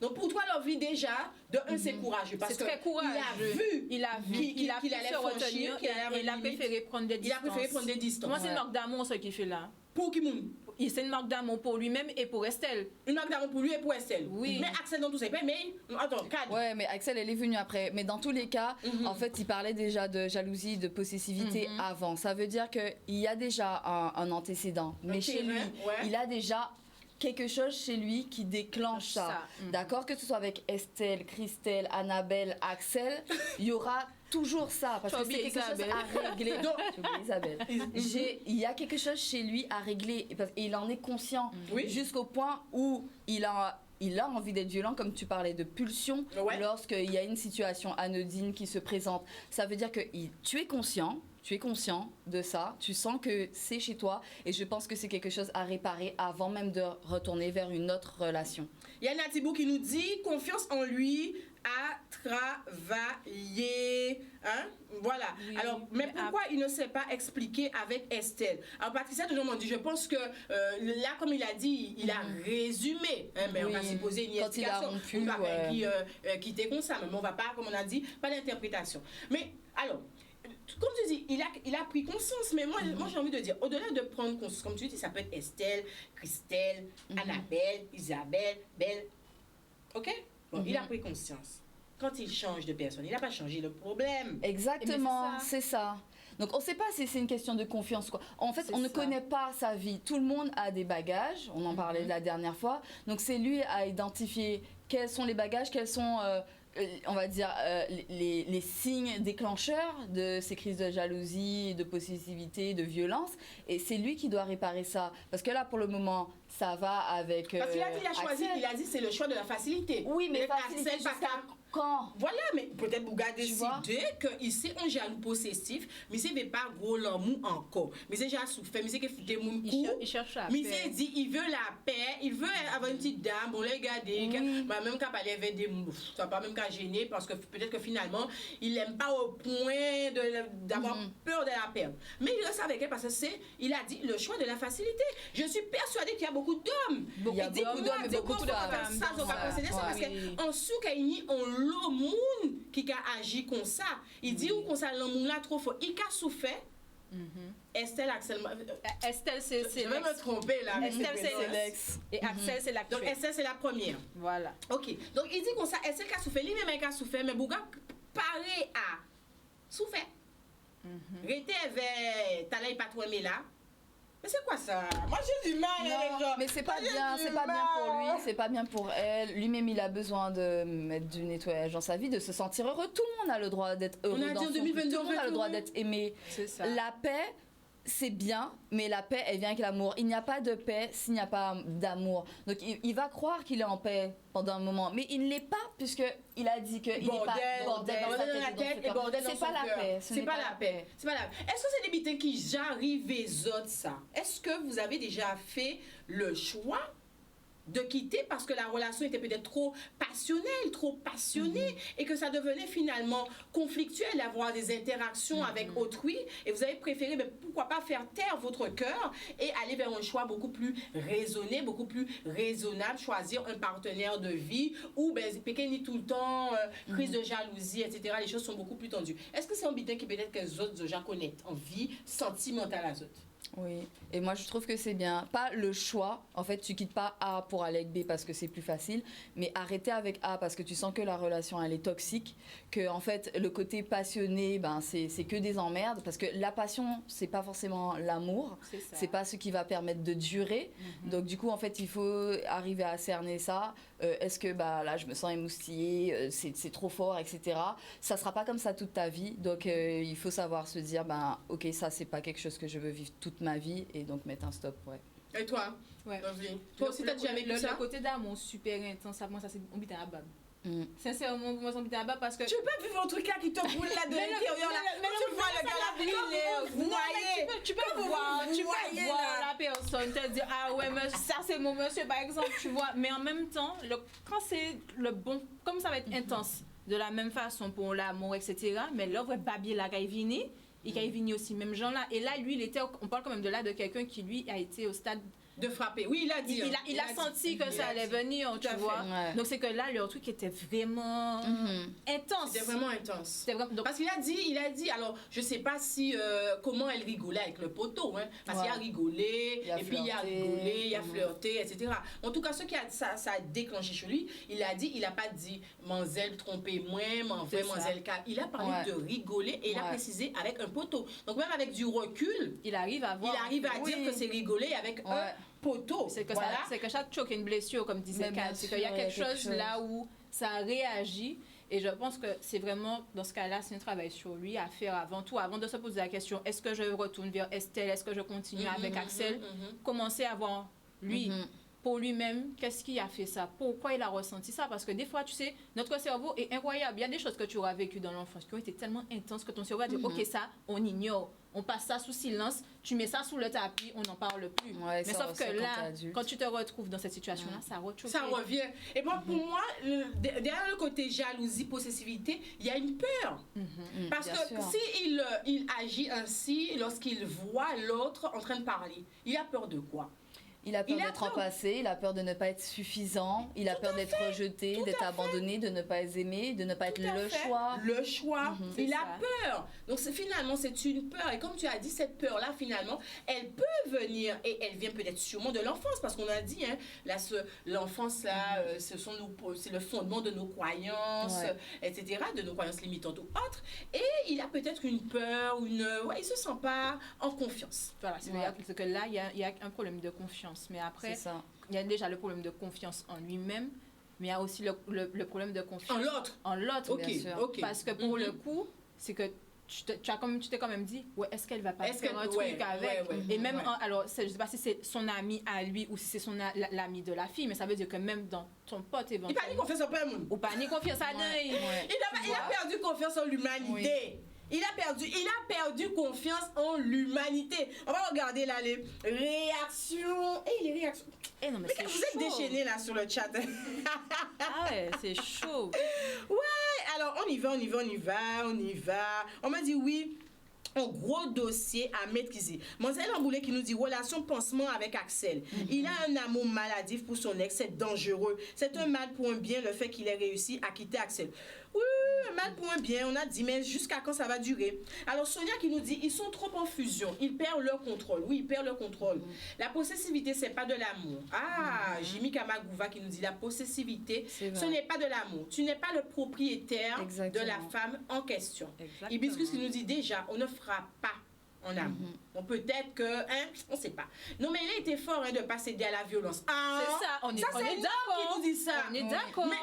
Donc pour toi, leur vie déjà, c'est courageux. Parce c'est très courageux. Il a vu qu'il allait se retenir et il a préféré prendre des distances. Moi, c'est une marque d'amour, ce qu'il fait là. Pour qui moun? C'est une marque d'amour pour lui-même et pour Estelle. Une marque d'amour pour lui et pour Estelle. Oui. Mais Axel dans tout ça, mais attends, Ouais, mais Axel, elle est venue après. Mais dans tous les cas, en fait, il parlait déjà de jalousie, de possessivité avant. Ça veut dire qu'il y a déjà un antécédent. Mais chez lui, il a déjà quelque chose chez lui qui déclenche ça. D'accord? Que ce soit avec Estelle, Christelle, Annabelle, Axel, il y aura toujours ça, parce que c'est quelque chose à régler. Isabelle. Il y a quelque chose chez lui à régler, et il en est conscient, jusqu'au point où il a envie d'être violent, comme tu parlais de pulsion, lorsqu'il y a une situation anodine qui se présente. Ça veut dire que tu es conscient de ça, tu sens que c'est chez toi, et je pense que c'est quelque chose à réparer avant même de retourner vers une autre relation. Il y a Natibou qui nous dit confiance en lui à travailler. Hein? Voilà. Oui, alors, mais pourquoi il ne s'est pas expliqué avec Estelle? Alors, Patricia toujours m'a dit, je pense que là, comme il a dit, il a résumé. Hein, mais on va s'y poser une explication. On ne va pas quitter comme ça, mais on ne va pas, comme on a dit, pas d'interprétation. Mais, alors, comme tu dis, il a pris conscience, mais moi j'ai envie de dire, au-delà de prendre conscience, comme tu dis, ça peut être Estelle, Christelle, Annabelle, Isabelle, Belle. OK? Bon, il a pris conscience. Quand il change de personne, il n'a pas changé le problème. Exactement, c'est ça. Donc on ne sait pas si c'est une question de confiance, quoi. En fait, on ne connaît pas sa vie. Tout le monde a des bagages, on en parlait la dernière fois. Donc c'est lui à identifier quels sont les bagages, quels sont... on va dire, les signes déclencheurs de ces crises de jalousie, de possessivité, de violence. Et c'est lui qui doit réparer ça. Parce que là, pour le moment, ça va avec parce qu'il a dit, il a dit c'est le choix de la facilité. Oui, mais facilité jusqu'à quand? Voilà, mais peut-être Bouga a décidé qu'il c'est un jaloux possessif, mais il ne veut pas gros l'amour encore. Mais c'est déjà souffert, mais c'est qu'il fait des mouns coups. Il cherche la paix. Mais il dit, il veut la paix, il veut avoir une petite dame, bon, les regarder, même quand il avait des mots, ça ne va pas même qu'à gêner, parce que peut-être que finalement, il n'aime pas au point d'avoir peur de la perdre. Mais il reste avec elle parce que il a dit le choix de la facilité. Je suis persuadée qu'il y a beaucoup d'hommes. Il y a beaucoup d'hommes et beaucoup de femmes. Ça, on va concéder ça parce qu'en sous qu'il on l'homme qui a agi comme ça. Il dit ou comme ça l'homme là trop fort. Il a souffert. Estelle, Axel. Estelle, c'est je vais me tromper là. Estelle, c'est l'ex. Et Axel, c'est l'actuel. Donc Estelle, c'est la première. Voilà. Ok. Donc il dit comme ça, Estelle qui a souffert, lui-même il a souffert, mais Bouga paraît à souffert. Rete vers Talay pas trop aimé là. Mais c'est quoi ça? Moi j'ai du mal avec ça. Mais c'est pas bien, c'est pas bien pour lui, c'est pas bien pour elle. Lui-même il a besoin de mettre du nettoyage dans sa vie, de se sentir heureux. Tout le monde a le droit d'être heureux. On a dit en 2022, tout le monde a le droit d'être aimé. C'est ça. La paix, c'est bien, mais la paix, elle vient avec l'amour. Il n'y a pas de paix s'il n'y a pas d'amour. Donc il va croire qu'il est en paix pendant un moment, mais il ne l'est pas, puisqu'il a dit qu'il n'est pas bordel dans sa tête et bordel dans son cœur. C'est pas la paix. C'est pas la paix. C'est pas la paix. Est-ce que c'est des bitins qui j'arrive les autres ça? Est-ce que vous avez déjà fait le choix de quitter parce que la relation était peut-être trop passionnelle, trop passionnée et que ça devenait finalement conflictuel d'avoir des interactions avec autrui et vous avez préféré, mais pourquoi pas faire taire votre cœur et aller vers un choix beaucoup plus raisonné, beaucoup plus raisonnable, choisir un partenaire de vie où péqueni tout le temps, crise de jalousie, etc. Les choses sont beaucoup plus tendues. Est-ce que c'est un bitin qui peut-être que les autres gens connaissent en vie sentimentale à eux? Oui, et moi je trouve que c'est bien. Pas le choix, en fait tu quittes pas A pour aller avec B parce que c'est plus facile, mais arrêter avec A parce que tu sens que la relation elle est toxique, que en fait le côté passionné, c'est que des emmerdes, parce que la passion c'est pas forcément l'amour, c'est pas ce qui va permettre de durer, donc du coup en fait il faut arriver à cerner ça, est-ce que là je me sens émoustillée, c'est trop fort, etc. Ça sera pas comme ça toute ta vie, donc il faut savoir se dire ok, ça c'est pas quelque chose que je veux vivre toute ma vie, et donc mettre un stop. Et toi? Ouais. Toi aussi t'as déjà vécu ça? Le côté d'amour super intense, moi ça c'est imbitable. Sincèrement, pour moi, c'est imbitable parce que. Tu peux pas vivre un truc là qui te brûle là de l'intérieur là. Mais tu vois le gars là brûler, vous voyez. Tu peux voir la personne te dire ah ouais, mais ça c'est mon monsieur par exemple, tu vois. Mais en même temps, quand c'est le bon, comme ça va être intense, de la même façon pour l'amour, etc. Mais là, ouais, Babi là, quand il vient, et quand il vient aussi, même genre là. Et là, lui, on parle quand même de quelqu'un qui lui a été au stade de frapper. Oui, il a dit. Il a senti que ça allait venir, tu vois. Ouais. Donc c'est que là, le truc était vraiment intense. C'était vraiment intense. Donc, parce qu'il a dit, alors je sais pas si comment elle rigolait avec le poteau, hein, parce qu'il a rigolé, et puis il a rigolé, il a flirté, etc. En tout cas, ce qui ça a déclenché chez lui, il a pas dit Manzel trompez-moi, Manzel K. Il a parlé de rigoler et il a précisé avec un poteau. Donc même avec du recul, il arrive à dire que c'est rigoler avec un poteau. C'est que ça choque une blessure, comme disait Kat. C'est qu'il y a quelque chose là où ça réagit. Et je pense que c'est vraiment, dans ce cas-là, c'est un travail sur lui à faire avant tout, avant de se poser la question, est-ce que je retourne vers Estelle, est-ce que je continue avec Axel, commencer à voir lui, pour lui-même, qu'est-ce qui a fait ça, pourquoi il a ressenti ça, parce que des fois, tu sais, notre cerveau est incroyable. Il y a des choses que tu auras vécues dans l'enfance qui ont été tellement intenses que ton cerveau va dire, ok, ça, on ignore. On passe ça sous silence, tu mets ça sous le tapis, on n'en parle plus. Mais sauf que là, quand tu te retrouves dans cette situation-là, ça retrouve. Ça revient. Et bon, pour moi, derrière le côté jalousie, possessivité, il y a une peur. Parce que s'il agit ainsi, lorsqu'il voit l'autre en train de parler, il a peur de quoi? Il a peur d'être empassé, il a peur de ne pas être suffisant, il a peur d'être rejeté, d'être abandonné, de ne pas être aimé, de ne pas être le choix. Le choix, il a peur. Donc finalement, c'est une peur. Et comme tu as dit, cette peur-là, finalement, elle peut venir, et elle vient peut-être sûrement de l'enfance, parce qu'on a dit, hein, l'enfance, là, c'est le fondement de nos croyances, etc., de nos croyances limitantes ou autres. Et il a peut-être une peur, il se sent pas en confiance. Voilà, c'est que là, il y a un problème de confiance. Mais après, il y a déjà le problème de confiance en lui-même, mais il y a aussi le problème de confiance en l'autre, bien sûr. Parce que pour le coup, c'est que tu t'es quand même dit, est-ce qu'elle va pas faire un truc avec? Et même, alors, je sais pas si c'est son ami à lui ou si c'est l'ami de la fille, mais ça veut dire que même dans ton pote éventuellement. Il n'a pas ni confiance en personne. Ou pas ni confiance en lui. Il a perdu confiance en l'humanité. Il a perdu confiance en l'humanité. On va regarder là les réactions. Les réactions. Non, mais vous êtes déchaînés là sur le chat. Ah ouais, c'est chaud. Ouais, alors on y va. On m'a dit oui. Un gros dossier à maîtriser. Mademoiselle Amboulé qui nous dit relation pansement avec Axel. Il a un amour maladif pour son ex, c'est dangereux. C'est un mal pour un bien le fait qu'il ait réussi à quitter Axel. Oui, un mal pour un bien, on a dit, mais jusqu'à quand ça va durer? Alors Sonia qui nous dit, ils sont trop en fusion, ils perdent leur contrôle. Oui, ils perdent leur contrôle. La possessivité, c'est pas de l'amour. Jimmy Kamagouva qui nous dit, la possessivité, ce n'est pas de l'amour. Tu n'es pas le propriétaire de la femme en question. Hibiscus qui nous dit, déjà, on ne fera pas en amour. Bon, peut-être que, on ne sait pas. Non, mais il a été fort de ne pas céder à la violence. C'est ça, on est d'accord. Qui nous dit ça. On est d'accord. Mais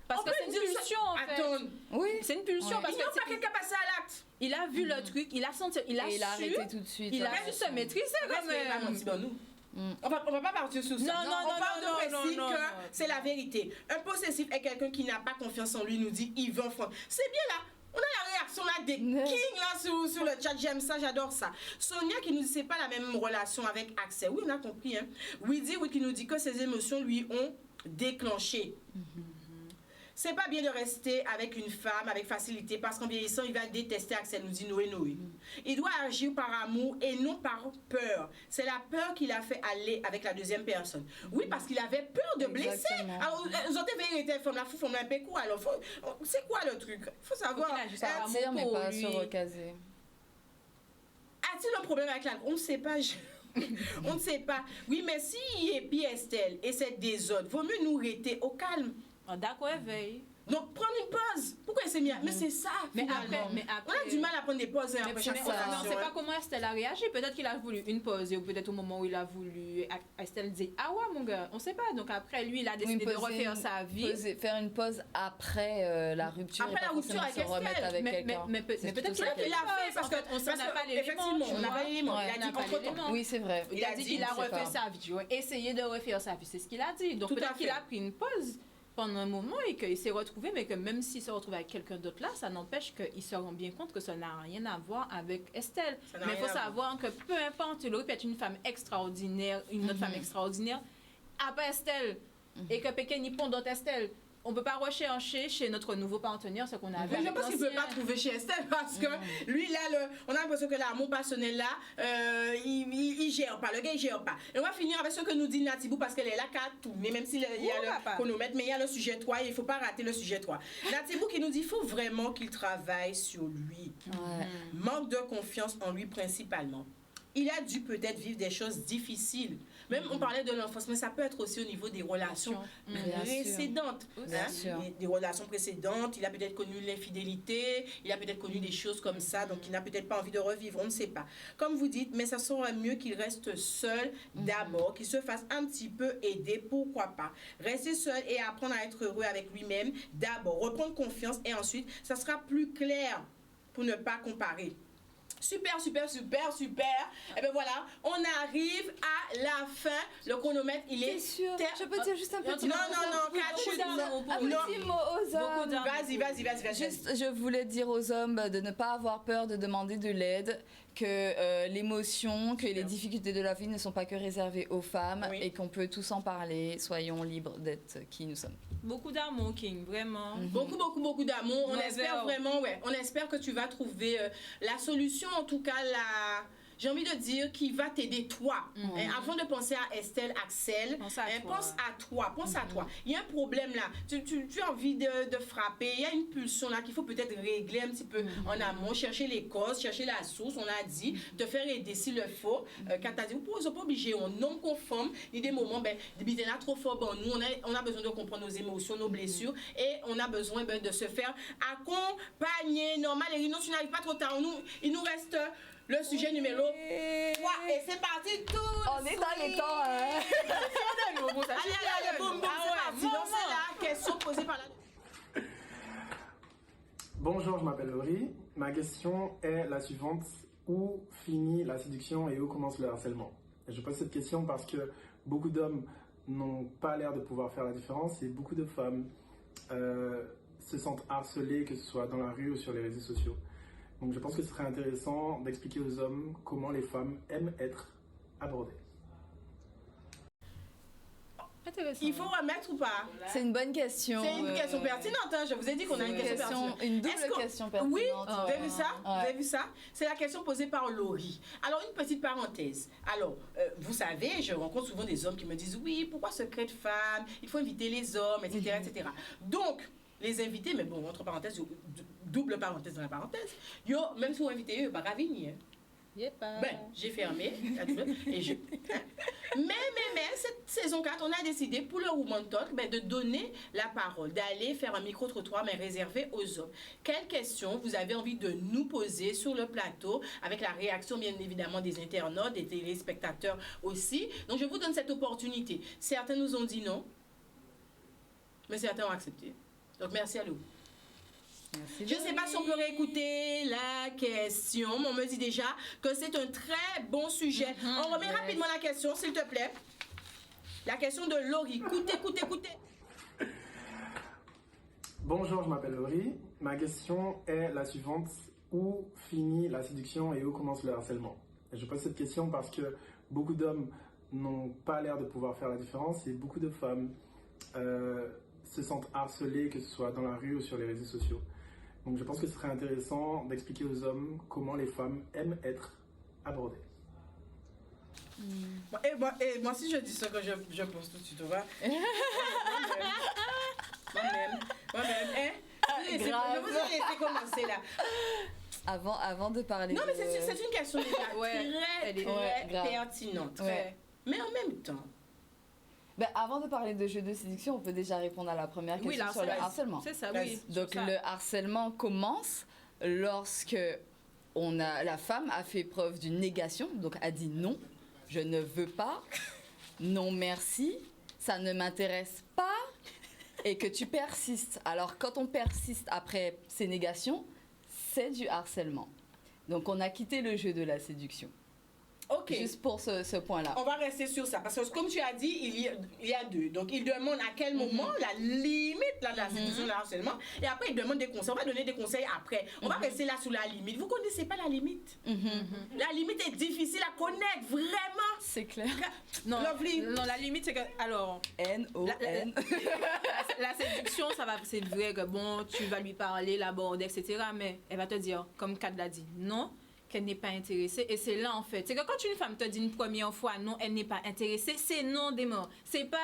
parce que c'est une pulsion en fait. Attends. Oui, c'est une pulsion parce que il n'y a pas quelqu'un passé à l'acte. Il a vu le truc, il a senti, il a arrêté tout de suite. Il a su se maîtriser quand même. On va pas partir sur ça. Non, on parle de principe que c'est la vérité. Un possessif est quelqu'un qui n'a pas confiance en lui, nous dit Yvan Franck. C'est bien là. On a la réaction là des kings là sur le chat. J'aime ça, j'adore ça. Sonia qui nous dit c'est pas la même relation avec Axel. Oui, on a compris. Weedy qui nous dit que ses émotions lui ont déclenché. C'est pas bien de rester avec une femme avec facilité parce qu'en vieillissant, il va détester Axel, nous dit Noé. Il doit agir par amour et non par peur. C'est la peur qui l'a fait aller avec la deuxième personne. Oui, parce qu'il avait peur de blesser. Alors, vous avez vérité, femme la fou, femme la pécou. Alors, c'est quoi le truc? Il faut savoir. Mais pas se recaser. A-t-il un problème avec l'alcool? On ne sait pas. On ne sait pas. Oui, mais si et puis Estelle et cette désordre, vaut mieux nous rester au calme. D'accord, éveille. Donc, prendre une pause. Pourquoi elle s'est mise à... Mais c'est ça, mais finalement. après, on a du mal à prendre des pauses après chaque fois. On ne sait pas comment Estelle a réagi. Peut-être qu'il a voulu une pause, ou peut-être au moment où il a voulu, Estelle dit, ah ouais, mon gars, on ne sait pas. Donc après, lui, il a décidé de refaire sa vie. Faire une pause après la rupture. Après la rupture avec Estelle. Mais peut-être qu'il a fait parce qu'on n'a pas l'élément. On n'a pas l'élément. Il a dit entre-temps. Oui, c'est vrai. Il a dit qu'il a refait sa vie. Essayé de refaire sa vie. C'est ce qu'il a dit. Donc peut-être qu'il a pris une pause pendant un moment et qu'il s'est retrouvé, mais que même s'il se retrouve avec quelqu'un d'autre là, ça n'empêche qu'il se rend bien compte que ça n'a rien à voir avec Estelle. Mais il faut savoir que peu importe, il aurait pu être une femme extraordinaire, une autre femme extraordinaire, après Estelle, et que Pékin n'y pond d'autres Estelle. On ne peut pas rechercher chez notre nouveau partenaire ce qu'on a vu. Je pense qu'il ne peut pas trouver chez Estelle parce que lui, là, on a l'impression que l'amour passionnel, là, il gère pas. Le gars, il gère pas. Et on va finir avec ce que nous dit Natibou parce qu'elle est là qu'à tout. Mais même s'il y a le chronomètre, mais il y a le sujet 3 et il ne faut pas rater le sujet 3. Natibou qui nous dit qu'il faut vraiment qu'il travaille sur lui. Manque de confiance en lui principalement. Il a dû peut-être vivre des choses difficiles. Même on parlait de l'enfance, mais ça peut être aussi au niveau des relations précédentes. Des relations précédentes, il a peut-être connu l'infidélité, il a peut-être connu des choses comme ça, donc il n'a peut-être pas envie de revivre, on ne sait pas. Comme vous dites, mais ça serait mieux qu'il reste seul d'abord, qu'il se fasse un petit peu aider, pourquoi pas. Rester seul et apprendre à être heureux avec lui-même d'abord, reprendre confiance et ensuite, ça sera plus clair pour ne pas comparer. Super. Et bien voilà, on arrive à la fin. Le chronomètre, il est... sûr. Je peux dire juste un petit mot? Non, un petit mot aux hommes. Vas-y. Juste, je voulais dire aux hommes de ne pas avoir peur de demander de l'aide, que l'émotion, que les difficultés de la vie ne sont pas que réservées aux femmes et qu'on peut tous en parler. Soyons libres d'être qui nous sommes. Beaucoup d'amour, King, vraiment. Beaucoup d'amour. On espère vraiment, on espère que tu vas trouver la solution, en tout cas, j'ai envie de dire qui va t'aider toi. Avant de penser à Estelle, Axel, pense à toi. Il y a un problème là. Tu as envie de frapper. Il y a une pulsion là qu'il faut peut-être régler un petit peu en amont, chercher les causes, chercher la source, on a dit, te faire aider s'il le faut. Quand tu as dit, vous n'êtes pas obligé, on non conforme. Il y a des moments, il y en a trop fort. Nous, on a besoin de comprendre nos émotions, nos blessures et on a besoin de se faire accompagner. Normal, et non, tu n'arrives pas trop tard. Il nous reste... le sujet numéro 3 et c'est parti tout. On est dans les temps. Allez, boum, c'est la question posée par la... Bonjour, je m'appelle Laurie. Ma question est la suivante. Où finit la séduction et où commence le harcèlement? Et je pose cette question parce que beaucoup d'hommes n'ont pas l'air de pouvoir faire la différence et beaucoup de femmes se sentent harcelées, que ce soit dans la rue ou sur les réseaux sociaux. Donc je pense que ce serait intéressant d'expliquer aux hommes comment les femmes aiment être abordées. Il faut remettre ou pas? C'est une bonne question. C'est une question pertinente. Je vous ai dit qu'on a une question pertinente. Une double question pertinente. Oui, vous avez vu ça? C'est la question posée par Laurie. Alors, une petite parenthèse. Alors, vous savez, je rencontre souvent des hommes qui me disent, oui, pourquoi secret de femme? Il faut inviter les hommes, etc. etc. Donc, les invités, mais bon, entre parenthèses, double parenthèse dans la parenthèse, même si vous invitez eux, pas ravigner. J'ai fermé. Mais cette saison 4, on a décidé pour le Woman Talk de donner la parole, d'aller faire un micro-trottoir mais réservé aux hommes. Quelles questions vous avez envie de nous poser sur le plateau avec la réaction bien évidemment des internautes, des téléspectateurs aussi. Donc je vous donne cette opportunité. Certains nous ont dit non, mais certains ont accepté. Donc merci à vous. Merci. Je ne sais pas si on peut réécouter la question, mais on me dit déjà que c'est un très bon sujet. On remet rapidement la question, s'il te plaît. La question de Laurie. Écoutez. Bonjour, je m'appelle Laurie. Ma question est la suivante. Où finit la séduction et où commence le harcèlement? Et je pose cette question parce que beaucoup d'hommes n'ont pas l'air de pouvoir faire la différence et beaucoup de femmes se sentent harcelées, que ce soit dans la rue ou sur les réseaux sociaux. Donc je pense que ce serait intéressant d'expliquer aux hommes comment les femmes aiment être abordées. Et moi, si je dis ça, que je pense tout de suite, tu vois. Moi-même. Je vous ai laissé commencer là. Avant de parler. Non, mais c'est une question déjà très pertinente. Ouais. Mais en même temps, Ben, avant de parler de jeu de séduction, on peut déjà répondre à la première question sur le harcèlement. C'est ça, oui. Donc le harcèlement commence lorsque la femme a fait preuve d'une négation, donc a dit non, je ne veux pas, non merci, ça ne m'intéresse pas, et que tu persistes. Alors quand on persiste après ces négations, c'est du harcèlement. Donc on a quitté le jeu de la séduction. Ok. Juste pour ce point-là. On va rester sur ça. Parce que comme tu as dit, il y a deux. Donc, il demande à quel moment la limite de la séduction, le harcèlement. Et après, il demande des conseils. On va donner des conseils après. On va rester là sous la limite. Vous ne connaissez pas la limite. La limite est difficile à connaître, vraiment. C'est clair. Non, la limite, c'est que... Alors... N-O-N. La séduction, c'est vrai que bon, tu vas lui parler, l'aborder, etc. Mais elle va te dire, comme Kat l'a dit, non, qu'elle n'est pas intéressée. Et c'est là, en fait. C'est que quand une femme te dit une première fois non, elle n'est pas intéressée, c'est non des morts. C'est pas...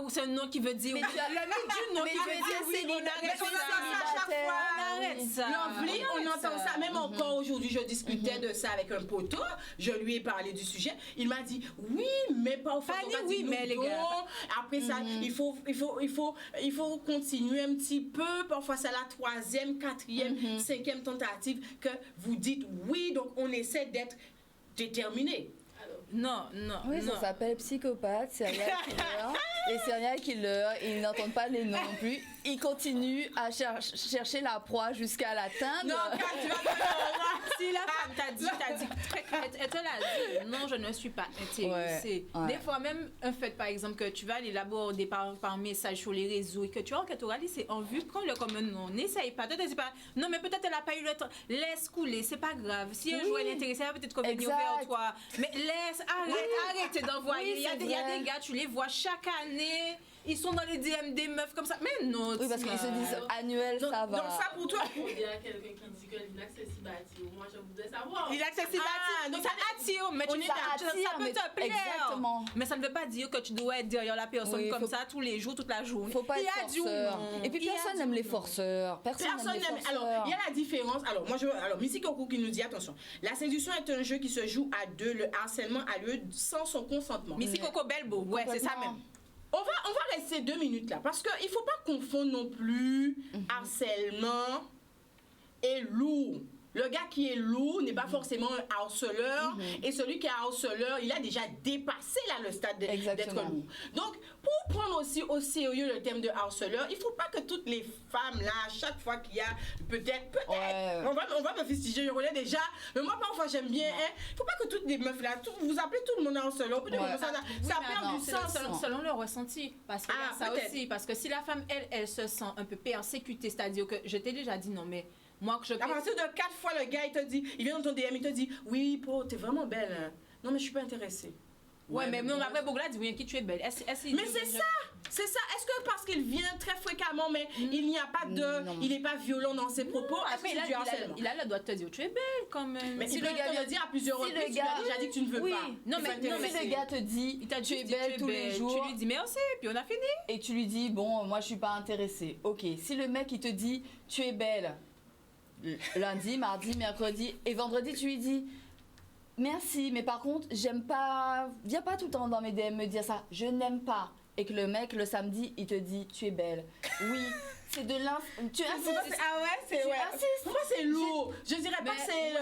ou c'est un nom qui veut dire... Mais tu as... Le nom du nom qui veut dire oui, on arrête ça. On arrête ça. Lovely, on entend ça. Même encore aujourd'hui, je discutais de ça avec un poteau. Je lui ai parlé du sujet. Il m'a dit, oui, mais pas au fait. Oui, mais les gars. Après ça, il faut continuer un petit peu. Parfois, c'est la 3e, 4e, 5e tentative que vous dites oui. Donc, on essaie d'être déterminé. Non. Oui, ça s'appelle psychopathe, serial killer. Les serial killers, ils n'entendent pas les noms non plus. Ils continuent à chercher la proie jusqu'à l'atteindre. Non, quand tu vas si la femme t'a dit elle te l'a dit, non, je ne suis pas intéressée. Ouais. Des fois, même un fait, par exemple, que tu vas l'élaborer par message sur les réseaux et que tu vois que tu auras dit c'est en vue, prends-le comme un non. N'essaye pas. Non, mais peut-être elle n'a pas eu le temps. Laisse couler, c'est pas grave. Si un jour elle est intéressée, elle va peut-être revenir vers toi. Mais arrête d'envoyer. Il y a des gars, tu les vois chaque année. Ils sont dans les DM des meufs comme ça. Mais non. Oui, parce qu'ils se disent annuel, ça va. Donc ça pour toi. On dirait quelqu'un qui dit que l'inaccessible attire. Moi, je voudrais savoir. L'inaccessible attire. Donc ça attire, mais ça peut te plaire. Exactement. Mais ça ne veut pas dire que tu dois être derrière la personne comme ça tous les jours, toute la journée. Faut pas être forceur. Et puis personne n'aime les forceurs. Personne n'aime. Alors, il y a la différence. Alors, Missy Coco qui nous dit attention. La séduction est un jeu qui se joue à deux. Le harcèlement a lieu sans son consentement. Missy Coco Belbo, ouais, c'est ça même. On va rester 2 minutes là, parce qu'il ne faut pas confondre non plus harcèlement et lourd. Le gars qui est lourd n'est pas forcément un harceleur, et celui qui est harceleur, il a déjà dépassé là, le stade d'être lourd. Donc, pour prendre aussi au sérieux le thème de harceleur, il ne faut pas que toutes les femmes là, à chaque fois qu'il y a peut-être, on va me fustiger, je relais déjà, mais moi parfois j'aime bien, il ne faut pas que toutes les meufs là, vous appelez tout le monde harceleur, ça perd du sens. Selon le ressenti, parce que ça aussi, parce que si la femme, elle se sent un peu persécutée, c'est-à-dire que je t'ai déjà dit non, mais moi que je... À partir de 4 fois, le gars, il vient dans ton DM, il te dit, oui, t'es vraiment belle. Hein. Non, mais je suis pas intéressée. Ouais, mais non, après, Bogla dit, oui, qui tu es belle. Mais c'est ça. Est-ce que parce qu'il vient très fréquemment, mais il n'y a pas il n'est pas violent dans ses propos, après, il a le droit de te dire, tu es belle quand même. Mais si le gars vient dire à plusieurs reprises, tu as déjà dit que tu ne veux pas. Non, mais si le gars te dit, tu es belle tous les jours, tu lui dis merci, puis on a fini. Et tu lui dis, bon, moi, je suis pas intéressée. Ok, si le mec, il te dit, tu es belle, lundi, mardi, mercredi et vendredi, tu lui dis merci, mais par contre, j'aime pas, viens pas tout le temps dans mes DM me dire ça, je n'aime pas. Et que le mec, le samedi, il te dit tu es belle. Oui, c'est de tu insistes. Ah ouais, c'est Pour moi, c'est lourd. Je dirais pas que c'est.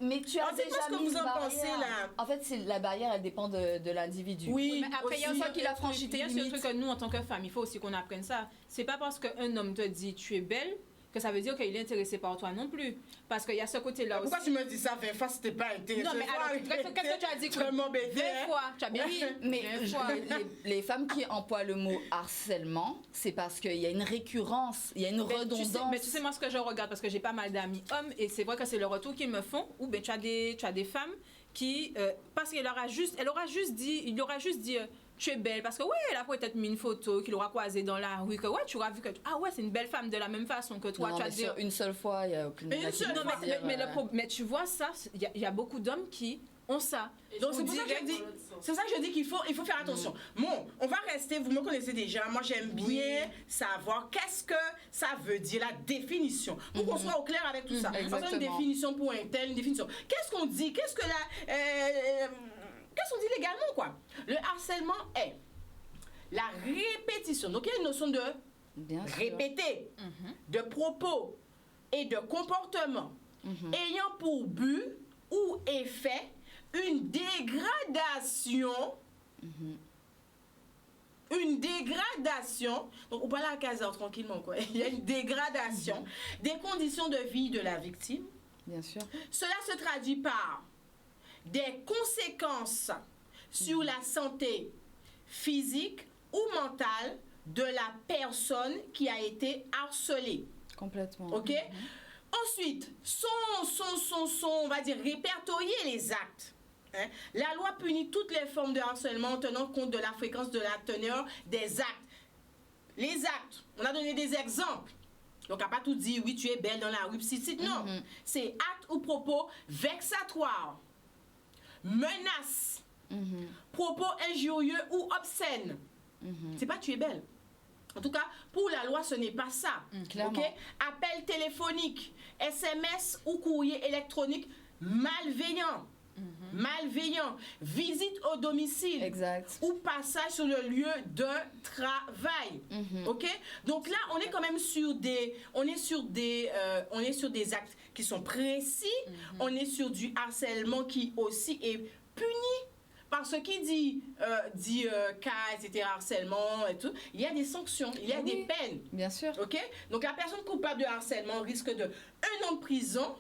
Mais tu as déjà ce que vous en pensez là. En fait, la barrière, elle dépend de l'individu. Oui, mais après, il y a une fois qu'il a franchi tes limites. Il y a ce truc que nous, en tant que femme, il faut aussi qu'on apprenne ça. C'est pas parce qu'un homme te dit tu es belle que ça veut dire qu'il est intéressé par toi non plus. Parce qu'il y a ce côté-là aussi. Pourquoi tu me dis ça 20 fois si t'es pas intéressé? Non, mais alors, qu'est-ce que tu as dit? 20 fois, tu as bien dit. Mais les femmes qui emploient le mot harcèlement, c'est parce qu'il y a une récurrence, il y a une redondance. Mais tu sais, moi, ce que je regarde, parce que j'ai pas mal d'amis hommes, et c'est vrai que c'est le retour qu'ils me font, ou bien tu as des femmes qui, parce qu'il aura juste dit, tu es belle, parce que ouais, elle a peut-être mis une photo qu'il aura croisée dans la rue, que ouais, tu auras vu que ah ouais, c'est une belle femme de la même façon que toi. Non, tu mais sur une seule fois, il y a aucune. Mais tu vois ça, il y a beaucoup d'hommes qui ont ça. Donc c'est pour ça que je dis qu'il faut faire attention. Bon, on va rester, vous me connaissez déjà, moi j'aime bien savoir qu'est-ce que ça veut dire, la définition, pour qu'on soit au clair avec tout ça. On a une définition pour un tel, une définition. Qu'est-ce qu'on dit? Qu'est-ce qu'on dit légalement, quoi? Le harcèlement est la répétition. Donc, il y a une notion de répéter, de propos et de comportement ayant pour but ou effet une dégradation. Une dégradation, donc on parle à 15h tranquillement, quoi. Il y a une dégradation des conditions de vie de la victime. Bien sûr. Cela se traduit par des conséquences sur la santé physique ou mentale de la personne qui a été harcelée. Complètement. OK? Ensuite, on va dire, répertorier les actes. Hein? La loi punit toutes les formes de harcèlement en tenant compte de la fréquence de la teneur des actes. Les actes, on a donné des exemples. Donc, on n'a pas tout dit, oui, tu es belle dans la rue, non. C'est actes ou propos vexatoires, menaces, propos injurieux ou obscènes. C'est pas tu es belle. En tout cas, pour la loi, ce n'est pas ça. Clairement. Okay? Appel téléphonique, SMS ou courrier électronique malveillant. Malveillant, visite au domicile ou passage sur le lieu de travail. OK? Donc là, on est quand même sur des actes qui sont précis, on est sur du harcèlement qui aussi est puni. Parce qu'il dit cas, etc., harcèlement et tout, il y a des sanctions, il y a des peines. Bien sûr. OK? Donc la personne coupable de harcèlement risque de 1 an de prison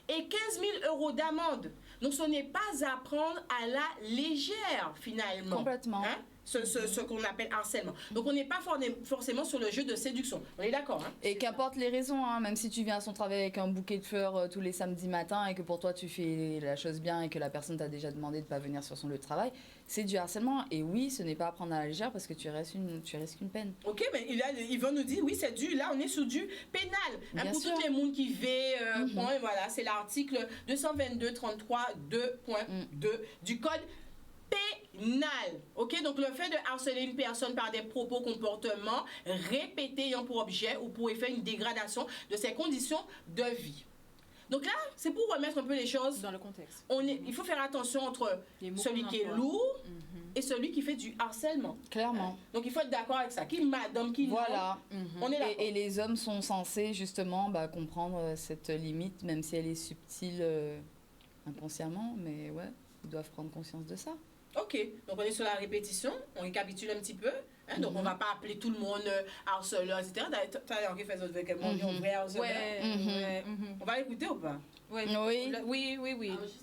et 15 000 € d'amende. Donc, ce n'est pas à prendre à la légère, finalement. Complètement. Hein? Ce qu'on appelle harcèlement. Donc, on n'est pas forcément sur le jeu de séduction. On est d'accord, hein? Et qu'importe les raisons, hein, même si tu viens à son travail avec un bouquet de fleurs tous les samedis matins et que pour toi, tu fais la chose bien et que la personne t'a déjà demandé de ne pas venir sur son lieu de travail, c'est du harcèlement. Et oui, ce n'est pas à prendre à la légère parce que tu risques une peine. OK, mais Yvonne nous dit, oui, c'est là, on est sur du pénal. Hein, pour tous les mondes qui vivent, voilà, c'est l'article 222-33-2.2 du Code pénal. OK, donc le fait de harceler une personne par des propos, comportements répétés ayant pour objet ou pour effet une dégradation de ses conditions de vie. Donc là, c'est pour remettre un peu les choses dans le contexte. Il faut faire attention entre celui qui est lourd et celui qui fait du harcèlement. Clairement. Donc il faut être d'accord avec ça. Qui madame, qui voilà. On est d'accord. Et les hommes sont censés justement comprendre cette limite, même si elle est subtile inconsciemment, mais ouais, ils doivent prendre conscience de ça. OK, donc on est sur la répétition, on récapitule un petit peu. Hein, donc on ne va pas appeler tout le monde harceleur, etc. D'ailleurs, qui fait ça avec un vrai harceleur. On va l'écouter ou pas? Oui. Alors, juste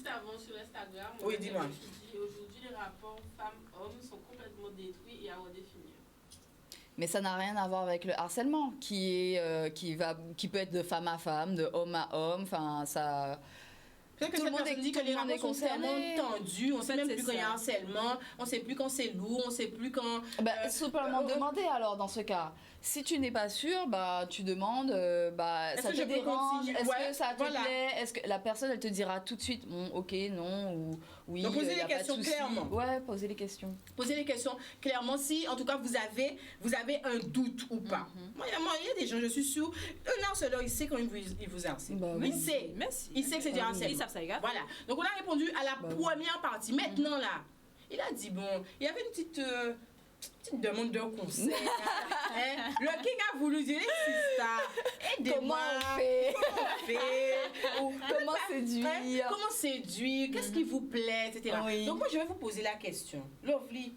avant sur Instagram, oui, dis-moi. Aujourd'hui, les rapports femmes-hommes sont complètement détruits et à redéfinir. Mais ça n'a rien à voir avec le harcèlement, qui peut être de femme à femme, de homme à homme, enfin ça. Peut-être que cette personne dit que les rapports sont tellement tendus, on ne sait même plus quand il y a harcèlement, on ne sait plus quand c'est lourd, on ne sait plus quand... Simplement demander alors dans ce cas. Si tu n'es pas sûr, tu demandes, ça te dérange, est-ce que ça te plaît, est-ce que la personne elle te dira tout de suite, ok, non, ou oui, donc posez les questions clairement. Ouais, posez les questions. Posez les questions clairement si, en tout cas, vous avez un doute ou pas. Moi, il y a des gens, je suis sûre, un harceleur, il sait quand il vous harcèle. Il sait. Il sait que c'est du harcèlement. Voilà. Donc, on a répondu à la première partie. Maintenant, là, il a dit, bon, il y avait une petite demande de conseil. Le king a voulu dire, aidez-moi. Comment séduire? Comment séduire? Qu'est-ce qui vous plaît, etc. Donc, moi, je vais vous poser la question. Lovely.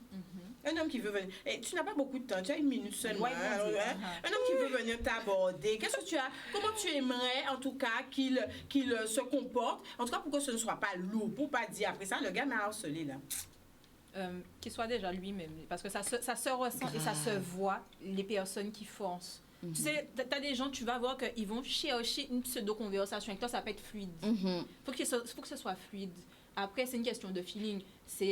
Un homme qui veut venir. Tu n'as pas beaucoup de temps, tu as 1 minute seulement. Un homme qui veut venir t'aborder. Qu'est-ce que tu as? Comment tu aimerais, en tout cas, qu'il se comporte? En tout cas, pour que ce ne soit pas lourd. Pour pas dire après ça, le gars m'a harcelé là. Qu'il soit déjà lui-même. Parce que ça se ressent et ça se voit, les personnes qui forcent. Tu sais, t'as des gens, tu vas voir qu'ils vont chercher une pseudo-conversation avec toi, ça peut être fluide. Faut que ce soit fluide. Après, c'est une question de feeling.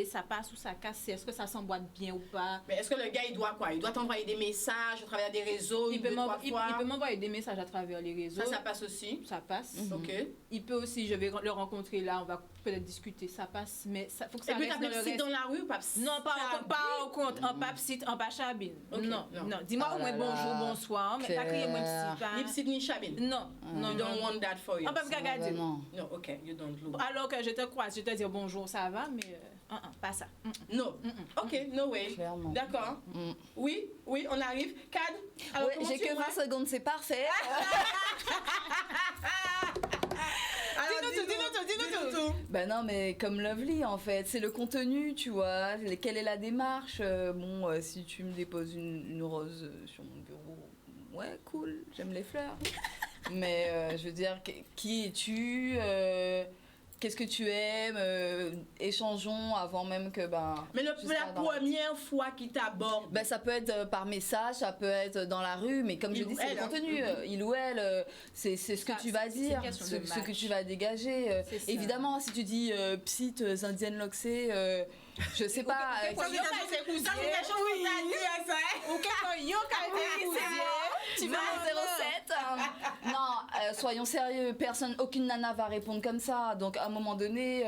Ça passe ou ça casse. Est-ce que ça s'emboîte bien ou pas? Mais est-ce que le gars, il doit quoi? Il doit t'envoyer des messages à travers des réseaux? Il peut m'envoyer des messages à travers les réseaux. Ça passe aussi? Ça passe. OK. Il peut aussi, je vais le rencontrer là, on va peut-être discuter. Ça passe, mais il faut que ça reste dans le reste. dans la rue ou pas? Non, pas au compte. En papsite, en pas chabine. Non. Dis-moi au moins bonjour, bonsoir. Mais pas crier moi psy. Ni psy ni chabine? Non. You don't want that for you? On peut me regarder. Non, OK. You don't look. Alors que je te croise, je te dis bonjour, ça va, mais... pas ça. Non. Ok, no way. Clairement. D'accord. Oui, on arrive. Kad, alors comment j'ai tu que vois? 20 secondes, c'est parfait. Dis-nous tout. Ben non, mais comme Lovely, en fait, c'est le contenu, tu vois. Quelle est la démarche? Si tu me déposes une rose sur mon bureau, ouais, cool, j'aime les fleurs. Mais je veux dire, qui es-tu? Qu'est-ce que tu aimes? Échangeons avant même que Mais la première fois qu'il t'aborde. Ça peut être par message, ça peut être dans la rue, mais comme je dis, c'est le contenu. Il ou elle, c'est ce que tu vas dire, ce que tu vas dégager. Évidemment, si tu dis psite, indienne loxée, je sais pas. Tu veux un 07? Non, soyons sérieux, aucune nana va répondre comme ça. Donc à un moment donné,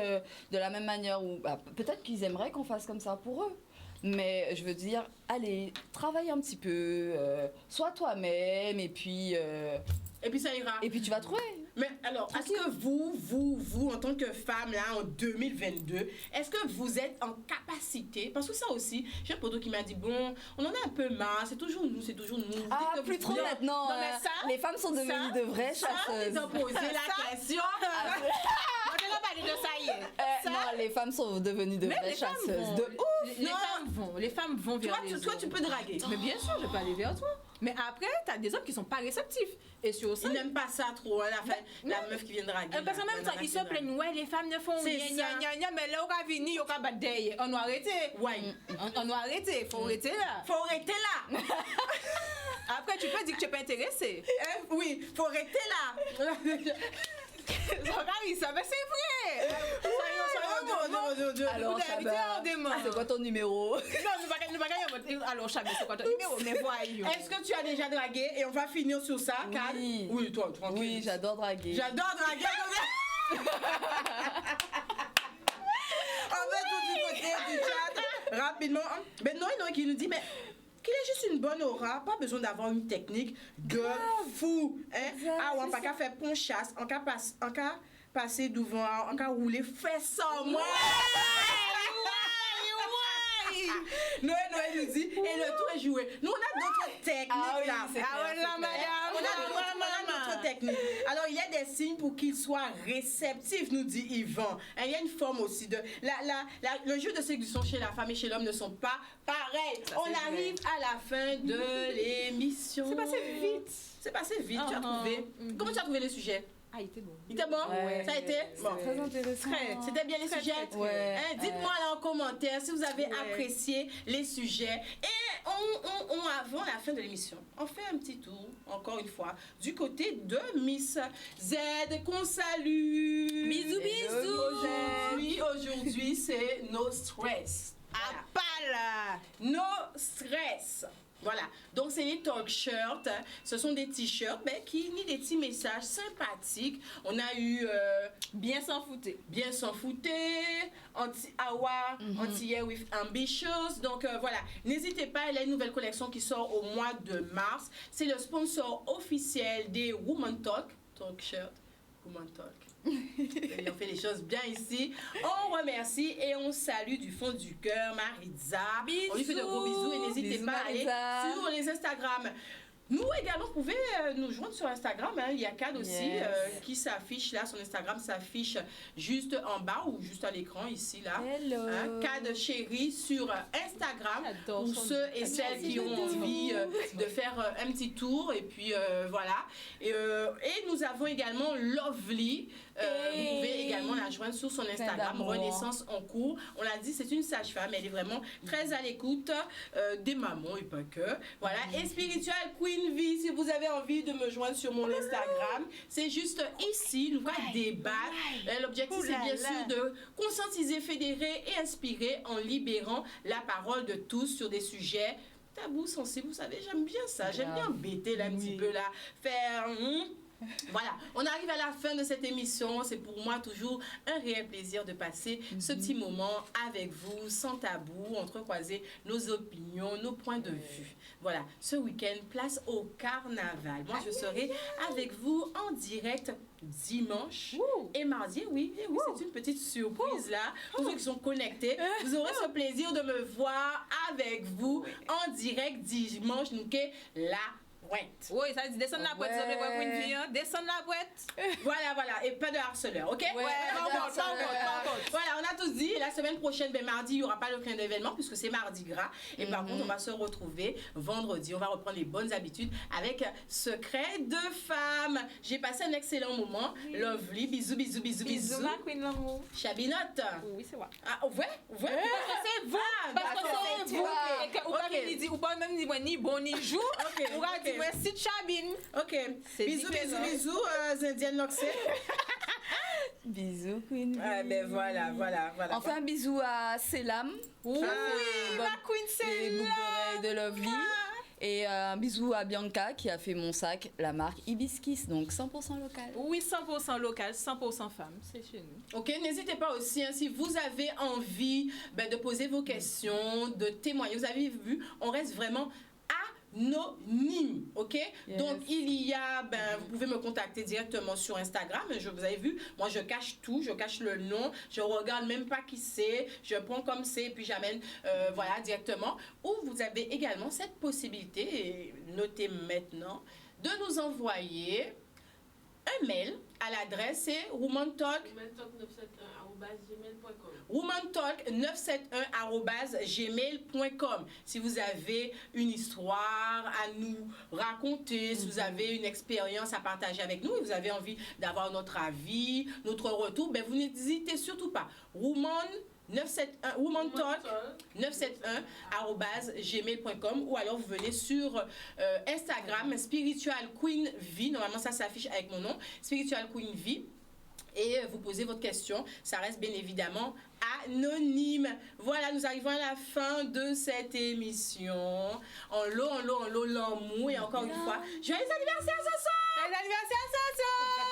de la même manière où peut-être qu'ils aimeraient qu'on fasse comme ça pour eux. Mais je veux dire, allez, travaille un petit peu, sois toi-même et puis ça ira. Et puis tu vas trouver. Mais alors, est-ce que vous, en tant que femme, là, en 2022, est-ce que vous êtes en capacité, parce que ça aussi, j'ai un poteau qui m'a dit, bon, on en a un peu marre, c'est toujours nous. Ah, plus trop maintenant. Non, mais ça, les femmes sont devenues de vraies chasseuses. Ils ont posé la question. On va parler de ça hier. Non, les femmes sont devenues de vraies chasseuses. De ouf. Les femmes vont vers les Toi, tu peux draguer. Mais bien sûr, je peux aller vers toi. Mais après, t'as des hommes qui sont pas réceptifs. Et sur ça, ils n'aiment pas ça trop, hein, la meuf qui vient draguer. Parce qu'en même temps, ils se plaignent, ouais, les femmes ne font rien, mais là, on va venir, on va battre derrière. On doit arrêter. Ouais. On doit arrêter. Faut arrêter là. Après, tu peux dire que tu n'es pas intéressé. Oui, faut arrêter là. Regarde ça, mais c'est vrai. Alors, Chaba, c'est quoi ton numéro? Non, nous pas gagner. Alors, Chaba, c'est quoi ton numéro? Mais voyons. Est-ce que tu as déjà dragué? Et on va finir sur ça, Kad. Oui, toi, tranquille. Oui, j'adore draguer. On va tout du côté du chat. Rapidement. Ben non, qui nous dit, mais qu'il ait juste une bonne aura, pas besoin d'avoir une technique de fou. Hein? On n'a pas qu'à faire ponchasse, on qu'à passer devant, on qu'à rouler, fais ça, moi! Noé nous dit, et le tour est joué. Nous, on a d'autres techniques là. On a d'autres techniques. Alors, il y a des signes pour qu'ils soient réceptifs, nous dit Yvan. Il y a une forme aussi de... le jeu de séduction chez la femme et chez l'homme ne sont pas pareils. On arrive à la fin de l'émission. C'est passé vite. C'est passé vite, tu as trouvé. Comment tu as trouvé le sujet? Il était bon. Il était bon? Ouais, ça a été? Bon. Très intéressant. C'était bien les sujets? Ouais. Dites-moi là en commentaire si vous avez apprécié les sujets. Et avant la fin de l'émission, on fait un petit tour, encore une fois, du côté de Miss Z, qu'on salue. Bisous. Aujourd'hui, c'est No Stress. No Stress. Voilà, donc c'est les talk shirts, ce sont des t-shirts qui nient des petits messages sympathiques. On a eu bien s'en fouter, anti-awa, anti-year with ambitious. Donc voilà, n'hésitez pas, il y a une nouvelle collection qui sort au mois de mars. C'est le sponsor officiel des Woman Talk shirt, Woman Talk. On fait les choses bien ici. On remercie et on salue du fond du cœur Maritza. On lui fait de gros bisous et n'hésitez pas à aller sur les Instagram. Nous également, vous pouvez nous joindre sur Instagram. Il y a Kad aussi qui s'affiche là. Son Instagram s'affiche juste en bas ou juste à l'écran ici là. Kad Chérie sur Instagram. Pour ceux et celles qui ont envie de faire un petit tour. Et puis voilà. Et nous avons également Lovely. Vous pouvez également la joindre sur son Instagram, Renaissance en cours. On l'a dit, c'est une sage-femme. Elle est vraiment très à l'écoute des mamans et pas que. Voilà. Et Spiritual Queen V, si vous avez envie de me joindre sur mon Instagram, c'est juste ici. Nous allons débattre. L'objectif, c'est bien sûr de conscientiser, fédérer et inspirer en libérant la parole de tous sur des sujets tabous, sensibles. Vous savez, j'aime bien ça. J'aime bien embêter là un petit peu là. Faire... Voilà, on arrive à la fin de cette émission. C'est pour moi toujours un réel plaisir de passer ce petit moment avec vous, sans tabou, entrecroiser nos opinions, nos points de vue. Voilà, ce week-end, place au carnaval. Moi, je serai avec vous en direct dimanche et mardi. Oui, c'est une petite surprise là. Pour ceux qui sont connectés, vous aurez ce plaisir de me voir avec vous en direct dimanche. Nous, là. Oui, ça dit descendre la boîte, descendre la boîte. Voilà, et pas de harceleur, ok? Voilà, on a tous dit, la semaine prochaine, mardi, il n'y aura pas le clin d'événement puisque c'est mardi gras. Et par contre, on va se retrouver vendredi. On va reprendre les bonnes habitudes avec Secret de femme. J'ai passé un excellent moment. Lovely, bisous. Bisous, ma queen l'amour. Chabinotte. Oui, c'est vrai. Ah, ouais? Parce que c'est vous. Ou pas même ni bon ni jour. Ou pas dire merci Chabine. Ok. Bisous, Zindienne Noxé. Bisous, Queen. Voilà. Enfin, un bisou à Selam. Oui, ma Queen Selam. Les de Lovely. Et un bisou à Bianca qui a fait mon sac, la marque Hibiscus, donc 100% local. Oui, 100% local, 100% femme, c'est chez nous. Ok, n'hésitez pas aussi, si vous avez envie de poser vos questions, de témoigner. Vous avez vu, on reste vraiment anonyme, ok? Yes. Donc il y a, vous pouvez me contacter directement sur Instagram. Vous avez vu, moi je cache tout, je cache le nom, je regarde même pas qui c'est, je prends comme c'est et puis j'amène, directement. Ou vous avez également cette possibilité, et notez maintenant, de nous envoyer un mail à l'adresse womantalk womantalk971@gmail.com. Si vous avez une histoire à nous raconter, si vous avez une expérience à partager avec nous et vous avez envie d'avoir notre avis, notre retour, vous n'hésitez surtout pas. womantalk971@gmail.com ou alors vous venez sur Instagram Spiritual Queen V. Normalement ça s'affiche avec mon nom, Spiritual Queen V. Et vous posez votre question, ça reste bien évidemment anonyme. Voilà, nous arrivons à la fin de cette émission. En l'eau, l'amour et encore une fois, joyeux anniversaire Soso! Joyeux anniversaire Soso!